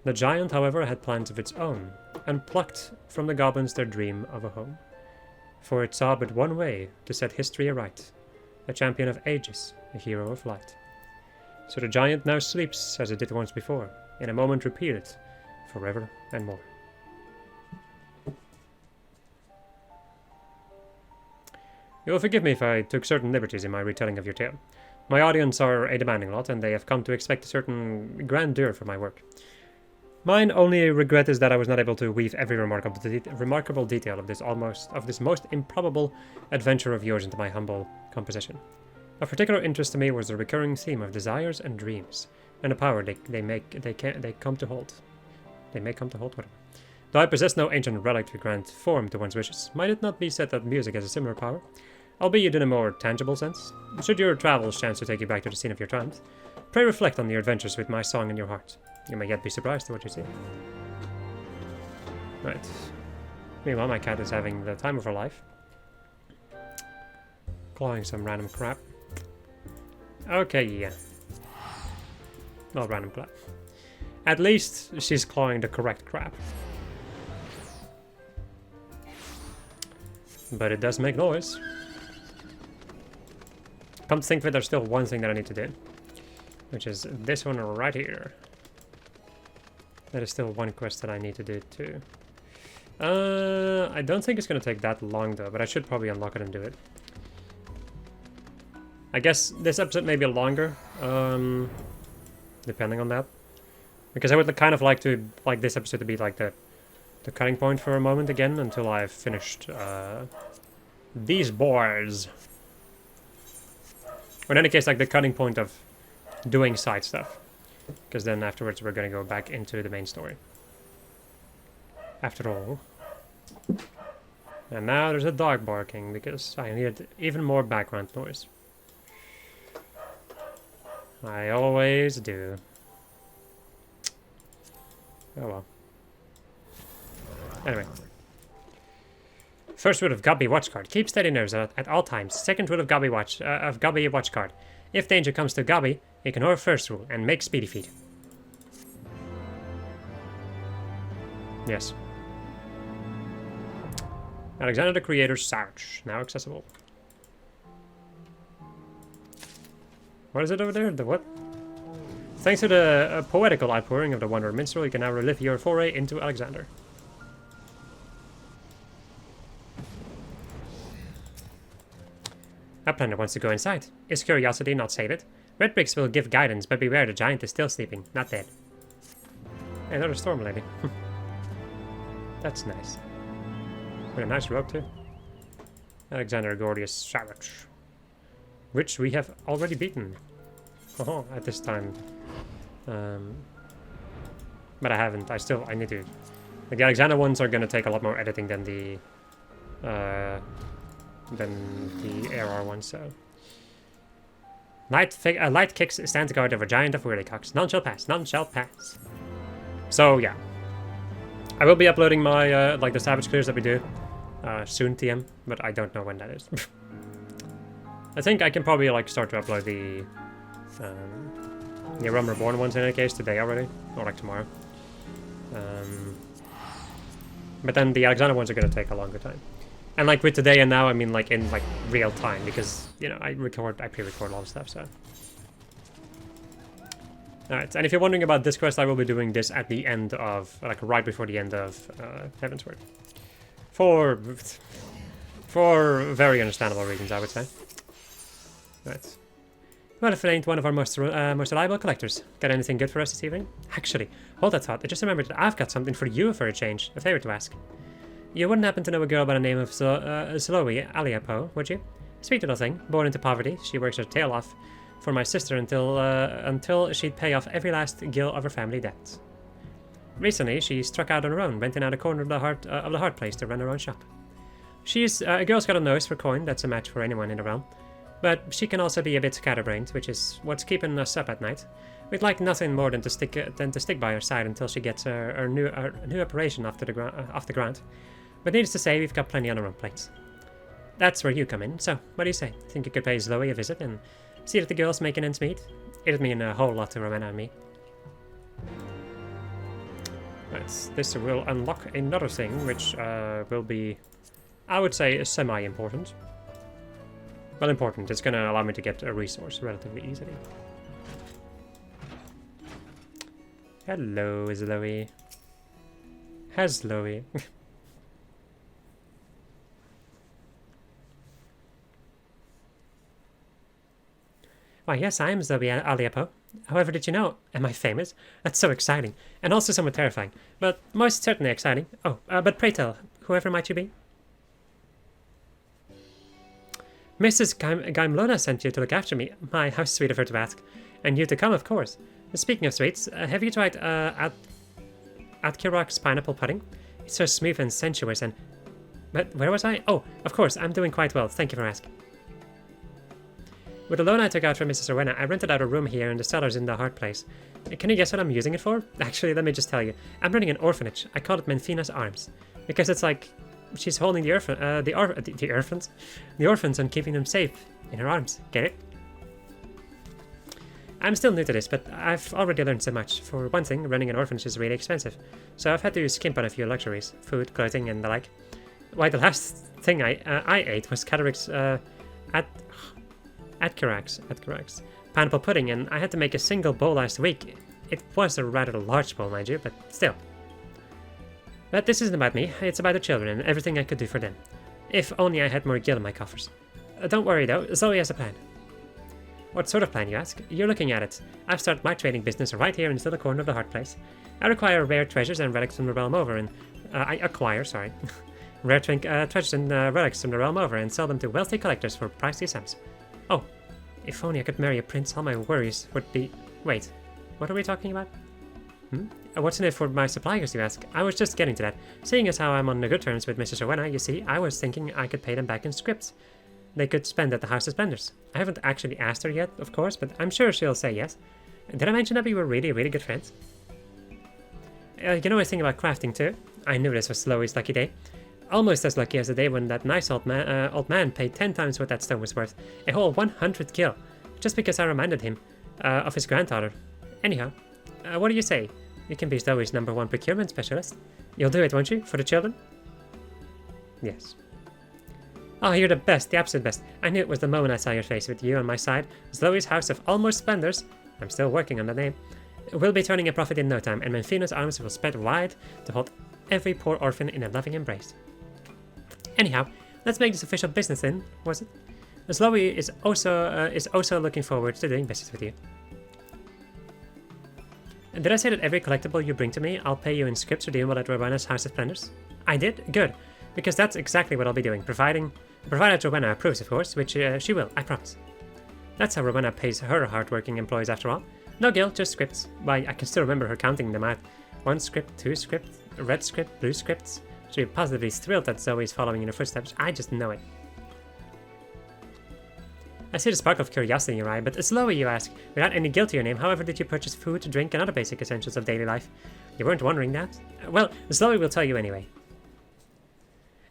The giant, however, had plans of its own, and plucked from the goblins their dream of a home. For it saw but one way to set history aright, a champion of ages, a hero of light. So the giant now sleeps as it did once before, in a moment repeated, forever and more. You will forgive me if I took certain liberties in my retelling of your tale. My audience are a demanding lot, and they have come to expect a certain grandeur from my work. Mine only regret is that I was not able to weave every remarkable detail of this most improbable adventure of yours into my humble composition. Of particular interest to me was the recurring theme of desires and dreams, and the power they come to hold. They may come to hold, whatever. Though I possess no ancient relic to grant form to one's wishes, might it not be said that music has a similar power, albeit in a more tangible sense? Should your travels chance to take you back to the scene of your triumphs, pray reflect on your adventures with my song in your heart. You may yet be surprised at what you see. Right. Meanwhile, my cat is having the time of her life. Clawing some random crap. Okay, yeah. Not random crap. At least she's clawing the correct crap. But it does make noise. Come to think of it, there's still one thing that I need to do. Which is this one right here. That is still one quest that I need to do too. I don't think it's going to take that long though, but I should probably unlock it and do it. I guess this episode may be longer, depending on that. Because I would kind of like this episode to be like the cutting point for a moment again until I've finished these boards. Or in any case, like the cutting point of doing side stuff. Because then afterwards we're going to go back into the main story. After all. And now there's a dog barking because I needed even more background noise. I always do. Oh well. Anyway. First rule of Gobby watch card. Keep steady nerves at all times. Second rule of Gobby watch card. If danger comes to Gobby, ignore first rule and make speedy feet. Yes. Alexander the Creator's Sarge, now accessible. What is it over there? The what? Thanks to the poetical outpouring of the Wanderer Minstrel, you can now relive your foray into Alexander. A planner wants to go inside. Is curiosity not sated? Red bricks will give guidance, but beware, the giant is still sleeping, not dead. Hey, another storm lady. That's nice. With a nice robe too. Alexander Gordius Savage. Which we have already beaten. Oh, at this time. But I haven't. I need to. Like the Alexander ones are gonna take a lot more editing than the AR ones, so. Light kicks stands guard over giant of whirlycocks. None shall pass, none shall pass. So yeah. I will be uploading my like the Savage clears that we do soon, TM, but I don't know when that is. I think I can probably like start to upload the Realm Reborn ones in any case today already, or like tomorrow. But then the Alexander ones are gonna take a longer time. And like with today and now, I mean like in like real time, because you know I pre-record a lot of stuff. So, all right. And if you're wondering about this quest, I will be doing this at the end of, like right before the end of Heavensward, for very understandable reasons, I would say. Right. Well, if it ain't one of our most reliable collectors, got anything good for us this evening? Actually, hold that thought. I just remembered that I've got something for you for a change. A favor to ask. You wouldn't happen to know a girl by the name of Slowy Aliapo, would you? Sweet little thing, born into poverty. She works her tail off for my sister until she'd pay off every last gil of her family debts. Recently, she struck out on her own, renting out a corner of the heart place to run her own shop. She's a girl's got a nose for coin. That's a match for anyone in the realm. But she can also be a bit scatterbrained, which is what's keeping us up at night. We'd like nothing more than to stick by her side until she gets her new operation off the ground. But needless to say, we've got plenty on our own plates. That's where you come in. So, what do you say? Think you could pay Zoe a visit and see that the girl's making ends meet? It'd mean a whole lot to Romanna and me. Right, this will unlock another thing, which will be, I would say, semi-important. Well, important. It's gonna allow me to get a resource relatively easily. Hello, Zoe. Hello. Why, yes, I am Zoe Aliapo. However, did you know? Am I famous? That's so exciting, and also somewhat terrifying, but most certainly exciting. Oh, but pray tell, whoever might you be? Mrs. Gaimlona sent you to look after me. My, how sweet of her to ask. And you to come, of course. Speaking of sweets, have you tried Atkirock's pineapple pudding? It's so smooth and sensuous and... But where was I? Oh, of course, I'm doing quite well. Thank you for asking. With the loan I took out from Mrs. Rowena, I rented out a room here in the cellars in the Heart Place. Can you guess what I'm using it for? Actually, let me just tell you. I'm running an orphanage. I call it Menfina's Arms. Because it's like... She's holding the orphans and keeping them safe in her arms. Get it? I'm still new to this, but I've already learned so much. For one thing, running an orphanage is really expensive, so I've had to skimp on a few luxuries, food, clothing, and the like. Why, the last thing I ate was Catterick's Atkirock's pineapple pudding, and I had to make a single bowl last week. It was a rather large bowl, mind you, but still. But this isn't about me, it's about the children and everything I could do for them. If only I had more gil in my coffers. Don't worry though, Zoe has a plan. What sort of plan, you ask? You're looking at it. I've started my trading business right here in the corner of the Heart Place. I require rare treasures and relics from the realm over, and I acquire rare treasures and relics from the realm over and sell them to wealthy collectors for pricey sums. Oh, if only I could marry a prince, all my worries would be... Wait, what are we talking about? What's in it for my suppliers, you ask? I was just getting to that. Seeing as how I'm on good terms with Mrs. Rowena, you see, I was thinking I could pay them back in scripts they could spend at the House of Splendors. I haven't actually asked her yet, of course, but I'm sure she'll say yes. Did I mention that we were really, really good friends? You know a thing about crafting too? I knew this was Slowy's lucky day. Almost as lucky as the day when that nice old man paid 10 times what that stone was worth. A whole 100 gil. Just because I reminded him of his granddaughter. Anyhow, what do you say? You can be Zoe's #1 procurement specialist. You'll do it, won't you? For the children? Yes. Oh, you're the best, the absolute best. I knew it was the moment I saw your face with you on my side. Zoe's House of Almost Splendors. I'm still working on the name. We'll be turning a profit in no time, and Menfina's arms will spread wide to hold every poor orphan in a loving embrace. Anyhow, let's make this official business then, was it? Zoe is also looking forward to doing business with you. Did I say that every collectible you bring to me, I'll pay you in scripts redeemable at Rowena's House of Splendors? I did? Good. Because that's exactly what I'll be doing, provided Rowena approves, of course, which she will, I promise. That's how Rowena pays her hard-working employees, after all. No gil, just scripts. Why, I can still remember her counting them out. 1 script, 2 scripts, red script, blue scripts. She'll be positively thrilled that Zoe's following in her footsteps. I just know it. I see the spark of curiosity in your eye, but slowly you ask, without any guilt to your name, however did you purchase food, drink, and other basic essentials of daily life? You weren't wondering that? Well, slowly will tell you anyway.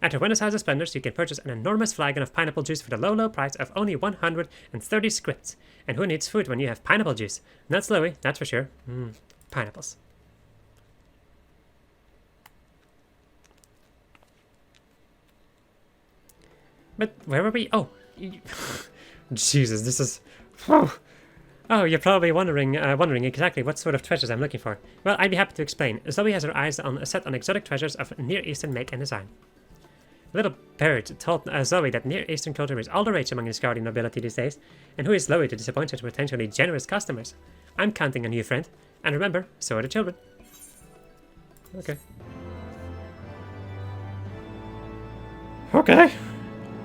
At Rowena's House of Splendors, you can purchase an enormous flagon of pineapple juice for the low, low price of only 130 scripts. And who needs food when you have pineapple juice? Not slowly, that's for sure. Pineapples. But where were we? Oh, Jesus, this is... Oh, you're probably wondering exactly what sort of treasures I'm looking for. Well, I'd be happy to explain. Zoe has her eyes set on exotic treasures of Near Eastern make and design. Little Bird told Zoe that Near Eastern culture is all the rage among the Guardian nobility these days, and who is Zoe to disappoint such potentially generous customers? I'm counting on you, friend. And remember, so are the children. Okay. Okay.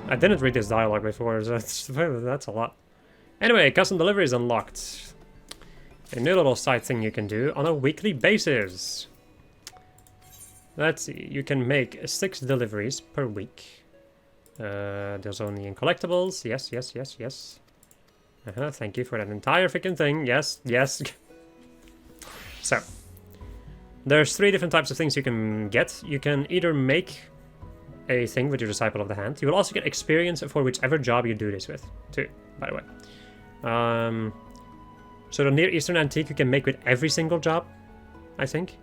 I didn't read this dialogue before, so that's a lot. Anyway, custom delivery is unlocked. A new little side thing you can do on a weekly basis. Let's see, you can make 6 deliveries per week. There's only in collectibles. Yes. Thank you for that entire freaking thing. Yes. So, there's 3 different types of things you can get. You can either make a thing with your Disciple of the Hand. You will also get experience for whichever job you do this with, too, by the way. So the Near Eastern Antique you can make with every single job, I think.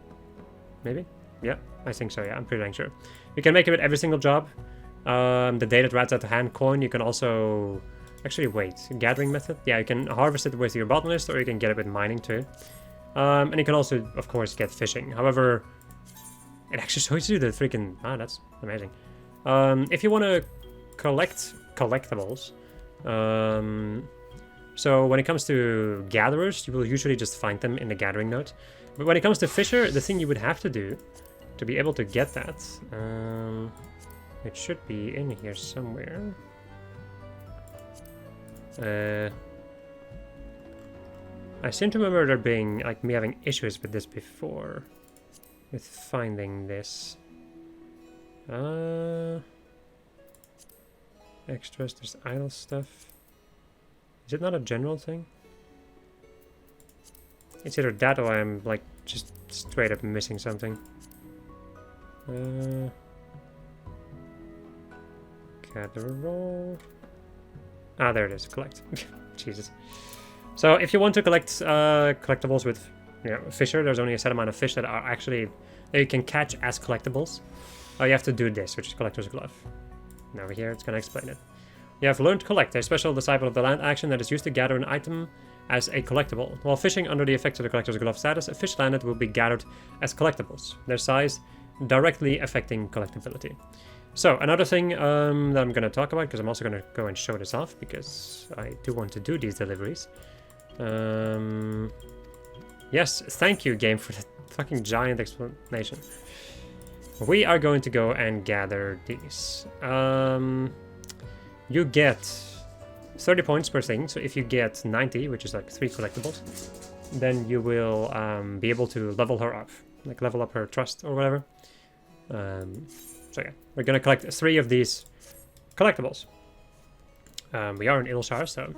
Maybe? Yeah, I think so, yeah, I'm pretty dang sure. You can make it with every single job. The Day That Rats Out the Hand coin, you can also Actually, wait. Gathering method? Yeah, you can harvest it with your botanist, or you can get it with mining too. And you can also, of course, get fishing. However, it actually shows you the freaking... Ah, that's amazing. If you want to collect collectibles... so when it comes to gatherers, you will usually just find them in the gathering node. But when it comes to fisher, the thing you would have to do to be able to get that... it should be in here somewhere. I seem to remember there being, like, me having issues with this before. With finding this. Extras, there's idle stuff. Is it not a general thing? It's either that or I'm, like, just straight up missing something. Gather roll. Ah, there it is. Collect. Jesus. So if you want to collect collectibles with, you know, fisher, there's only a set amount of fish that are actually that you can catch as collectibles. You have to do this, which is Collector's Glove. And over here, it's gonna explain it. You have learned Collect, a special disciple of the land action that is used to gather an item as a collectible. While fishing under the effects of the Collector's Glove status, a fish landed will be gathered as collectibles. Their size directly affecting collectability. So, another thing that I'm going to talk about, because I'm also going to go and show this off, because I do want to do these deliveries. Yes, thank you, game, for the fucking giant explanation. We are going to go and gather these. You get 30 points per thing, so if you get 90, which is like 3 collectibles, then you will be able to level her up, like level up her trust or whatever. So yeah, we're gonna collect 3 of these collectibles. We are in Ilshar, so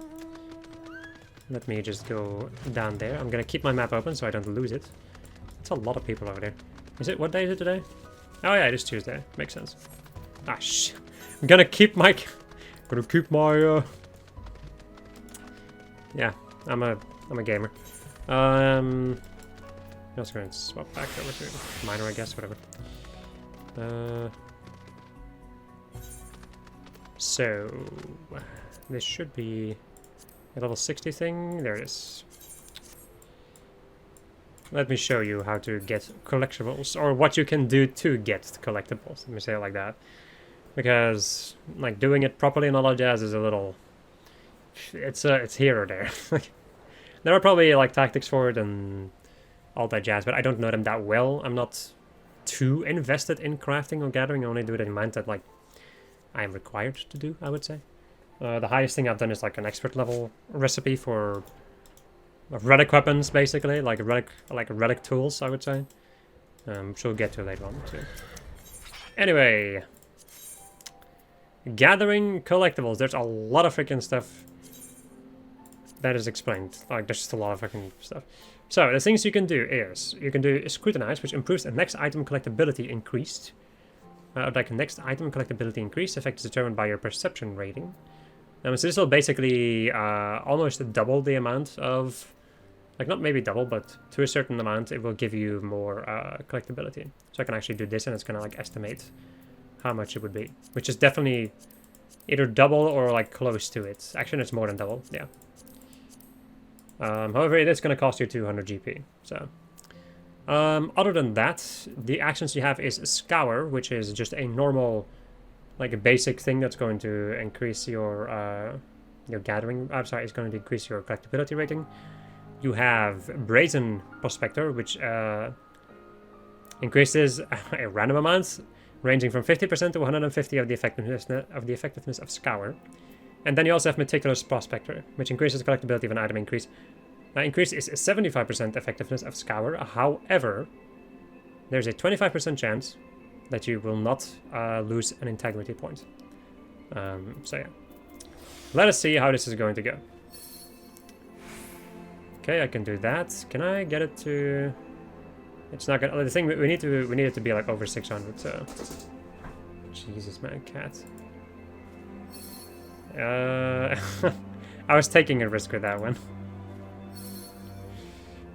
let me just go down there. I'm gonna keep my map open so I don't lose it. It's a lot of people over there. Is it, what day is it today? Oh yeah, it is Tuesday. Makes sense. Ah shit. I'm gonna keep my... Yeah, I'm a gamer. I'm also gonna swap back over to miner, I guess, whatever. So, this should be a level 60 thing. There it is. Let me show you how to get collectibles, or what you can do to get collectibles. Let me say it like that. Because, like, doing it properly and all that jazz is a little... It's here or there. There are probably, like, tactics for it and all that jazz, but I don't know them that well. I'm not too invested in crafting or gathering. I only do it in mind that, like, I am required to do, I would say. The highest thing I've done is like an expert level recipe for relic weapons, basically, like relic tools, I would say. Which we'll get to later on too. Anyway, gathering collectibles. There's a lot of freaking stuff that is explained. Like, there's just a lot of freaking stuff. So the things you can do is you can do scrutinize, which improves the next item collectability increased. Like next item collectability increase, effect is determined by your perception rating. So this will basically almost double the amount of, like not maybe double, but to a certain amount it will give you more collectability. So I can actually do this and it's gonna like estimate how much it would be, which is definitely either double or like close to it. Actually, it's more than double, yeah. However, it is gonna cost you 200 GP, so. Other than that, the actions you have is Scour, which is just a normal, like a basic thing that's going to increase your gathering. I'm sorry, it's going to increase your collectability rating. You have Brazen Prospector, which increases a random amount, ranging from 50% to 150 of the effectiveness of Scour. And then you also have Meticulous Prospector, which increases the collectability of an item increase. Increase is 75% effectiveness of Scour. However, there's a 25% chance that you will not lose an integrity point. So yeah, let us see how this is going to go. Okay, I can do that. Can I get it to? It's not gonna. The thing we need it to be like over 600. So, Jesus, man, cat. I was taking a risk with that one.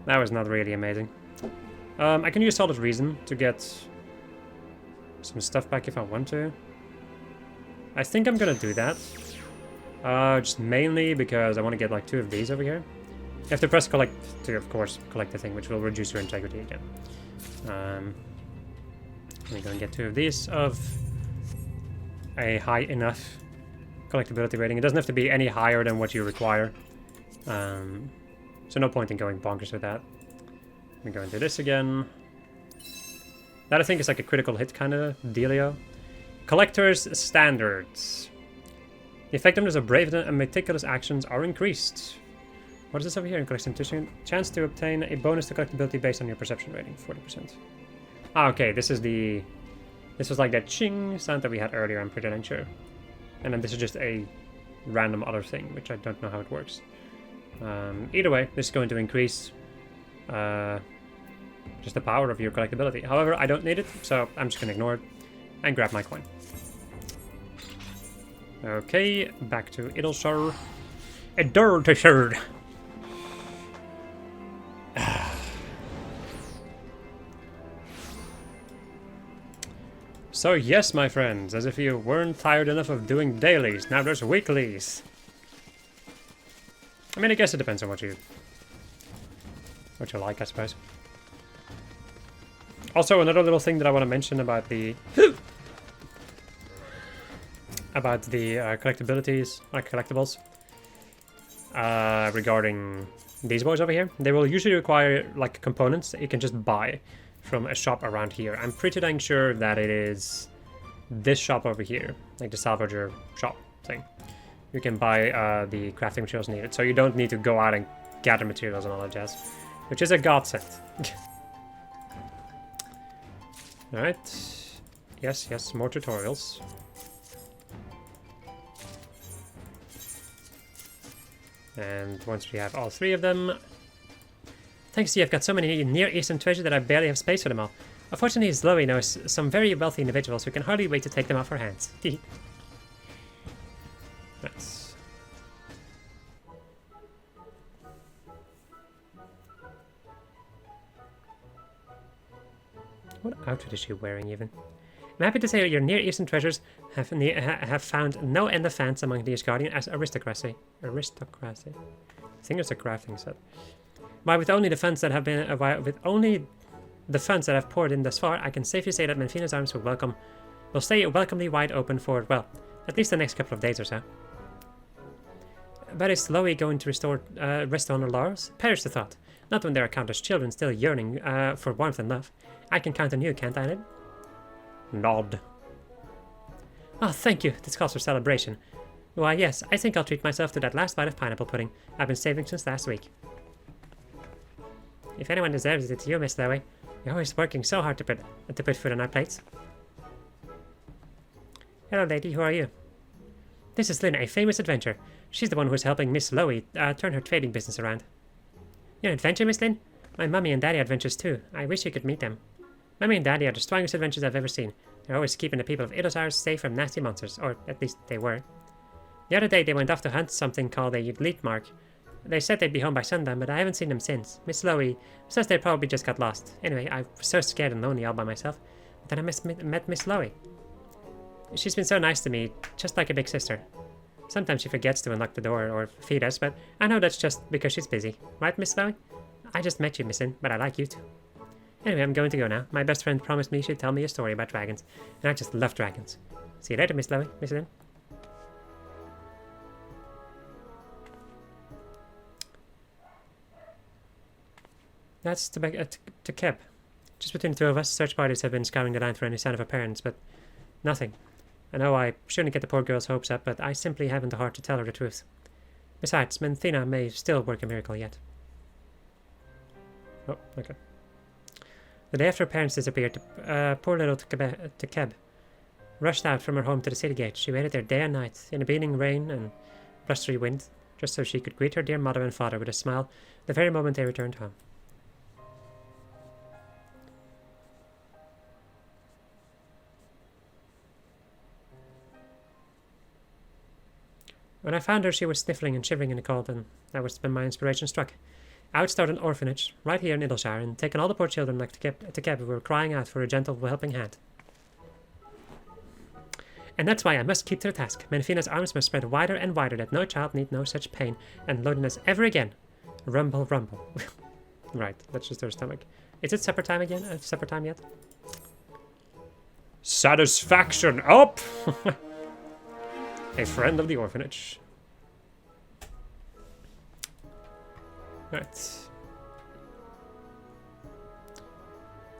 That was not really amazing. I can use Solid Reason to get some stuff back if I want to. I think I'm gonna do that. Just mainly because I want to get like 2 of these over here. You have to press collect to, of course, collect the thing, which will reduce your integrity again. Let me go and get 2 of these of a high enough collectability rating. It doesn't have to be any higher than what you require. So no point in going bonkers with that. Let me go and do this again. That I think is like a critical hit kind of dealio. Collector's Standards. The effectiveness of brave and meticulous actions are increased. What is this over here in collection? Chance to obtain a bonus to collectability based on your perception rating, 40%. Ah, okay, this is the... This was like that ching sound that we had earlier, I'm pretty dang sure. And then this is just a random other thing, which I don't know how it works. Either way, this is going to increase just the power of your collectability. However, I don't need it, so I'm just going to ignore it and grab my coin. Okay, back to Idleshire. Idleshire! So yes, my friends, as if you weren't tired enough of doing dailies, now there's weeklies. I mean, I guess it depends on what you like, I suppose. Also, another little thing that I want to mention about the collectabilities, like collectibles, regarding these boys over here. They will usually require like components that you can just buy from a shop around here. I'm pretty dang sure that it is this shop over here, like the salvager shop thing. You can buy the crafting materials needed, so you don't need to go out and gather materials and all that jazz, which is a godsend. Alright. Yes, yes, more tutorials. And once we have all 3 of them... Thanks to you, I've got so many Near Eastern treasures that I barely have space for them all. Unfortunately, Zoe knows some very wealthy individuals who can hardly wait to take them off her hands. Nice. What outfit is she wearing, even? I'm happy to say that your Near Eastern treasures have found no end of fans among the Asgardian as aristocracy. Aristocracy. I think it's a crafting set. Why, with only the funds that have been, the funds that have poured in thus far, I can safely say that Menfina's arms will stay welcomely wide open for, well, at least the next couple of days or so. But is Loie going to rest on her laurels? Perish the thought. Not when there are countless children still yearning for warmth and love. I can count on you, can't I, Ned? Nod. Oh, thank you. This calls for celebration. Why, yes, I think I'll treat myself to that last bite of pineapple pudding I've been saving since last week. If anyone deserves it, it's you, Miss Loie. You're always working so hard to put food on our plates. Hello, lady. Who are you? This is Lynn, a famous adventurer. She's the one who's helping Miss Loie turn her trading business around. You're an adventurer, Miss Lynn? My mummy and daddy are adventurers too. I wish you could meet them. Mummy and daddy are the strongest adventurers I've ever seen. They're always keeping the people of Idleshire safe from nasty monsters, or at least they were. The other day they went off to hunt something called a leet mark. They said they'd be home by sundown, but I haven't seen them since. Miss Loie says they probably just got lost. Anyway, I was so scared and lonely all by myself. But then I met Miss Loie. She's been so nice to me, just like a big sister. Sometimes she forgets to unlock the door or feed us, but I know that's just because she's busy. Right, Miss Loie? I just met you, Miss Lynn, but I like you too. Anyway, I'm going to go now. My best friend promised me she'd tell me a story about dragons, and I just love dragons. See you later, Miss Loie, Miss Lynn. That's to Keb. Just between the 2 of us, search parties have been scouring the land for any sign of her parents, but nothing. I know I shouldn't get the poor girl's hopes up, but I simply haven't the heart to tell her the truth. Besides, Menthina may still work a miracle yet. Oh, okay. The day after her parents disappeared, poor little Keb rushed out from her home to the city gate. She waited there day and night, in a beating rain and blustery wind, just so she could greet her dear mother and father with a smile the very moment they returned home. When I found her, she was sniffling and shivering in the cold, and that was when my inspiration struck. I would start an orphanage, right here in Idleshire, and take on all the poor children like to Keb who were crying out for a gentle, helping hand. And that's why I must keep to the task. Menfina's arms must spread wider and wider, that no child need know such pain and loneliness ever again. Rumble, rumble. Right, let's just do her stomach. Is it supper time again? Supper time yet? Satisfaction up! A friend of the orphanage. Right.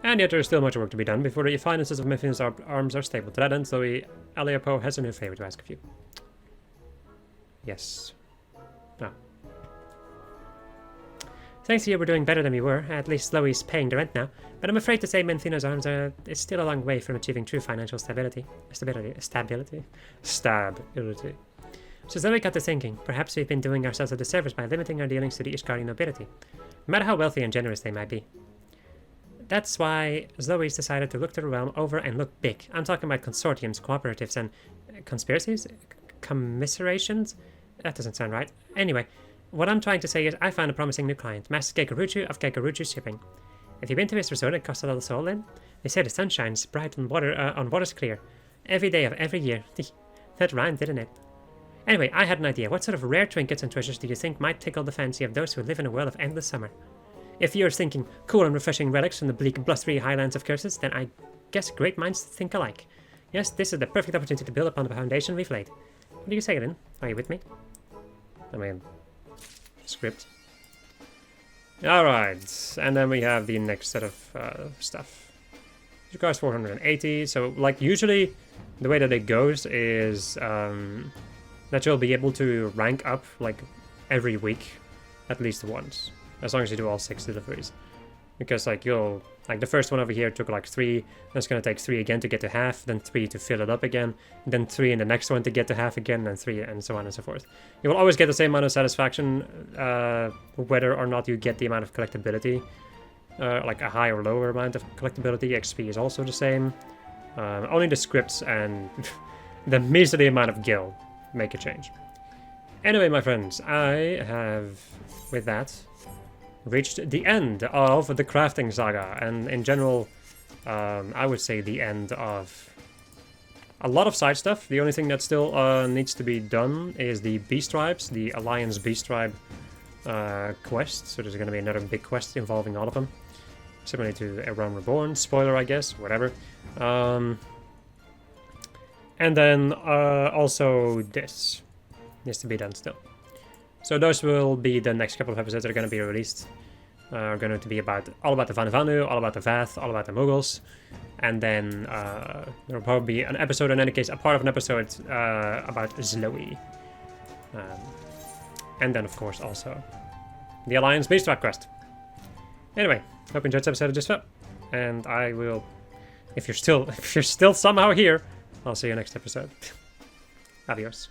And yet there is still much work to be done before the finances of Menfina's arms are stable. To that end, Zoe Aleopo has a new favor to ask of you. Yes. No. Thanks to you, we're doing better than we were. At least Chloe's paying the rent now. But I'm afraid to say Menfina's arms is still a long way from achieving true financial stability. Stability. So Zoe got to thinking. Perhaps we've been doing ourselves a disservice by limiting our dealings to the Ishgari nobility, no matter how wealthy and generous they might be. That's why Zoe's decided to look the realm over and look big. I'm talking about consortiums, cooperatives, and conspiracies? Commiserations? That doesn't sound right. Anyway, what I'm trying to say is I found a promising new client, Master Gekaruchu of Gekaruchu Shipping. Have you been to his resort at Costa del Sol then? They say the sun shines bright and water's clear. Every day of every year. That rhymed, didn't it? Anyway, I had an idea. What sort of rare trinkets and treasures do you think might tickle the fancy of those who live in a world of endless summer? If you're thinking cool and refreshing relics from the bleak, blustery highlands of curses, then I guess great minds think alike. Yes, this is the perfect opportunity to build upon the foundation we've laid. What do you say, then? Are you with me? I mean, script. Alright, and then we have the next set of stuff. It requires 480, so like usually the way that it goes is that you'll be able to rank up like every week at least once. As long as you do all 6 deliveries. Because like the first one over here took like 3, then it's gonna take 3 again to get to half, then 3 to fill it up again, then 3 in the next one to get to half again, and 3 and so on and so forth. You will always get the same amount of satisfaction whether or not you get the amount of collectability. Like a high or lower amount of collectability. XP is also the same. Only the scripts and the measly amount of gil make a change. Anyway, my friends, I have, with that, reached the end of the crafting saga, and in general, I would say the end of a lot of side stuff. The only thing that still needs to be done is the Beast Tribes, the Alliance Beast Tribe quest. So there's going to be another big quest involving all of them. Similarly to A Realm Reborn, spoiler I guess, whatever. And then also this needs to be done still. So those will be the next couple of episodes that are going to be released. Are going to be all about the Vanu, all about the Vath, all about the Mughals. And then there will probably be an episode, in any case, a part of an episode about Zoe. And then, of course, also the Alliance Beast Trap quest. Anyway, hope you enjoyed this episode of Just Fun. And I will, if you're still somehow here, I'll see you next episode. Adios.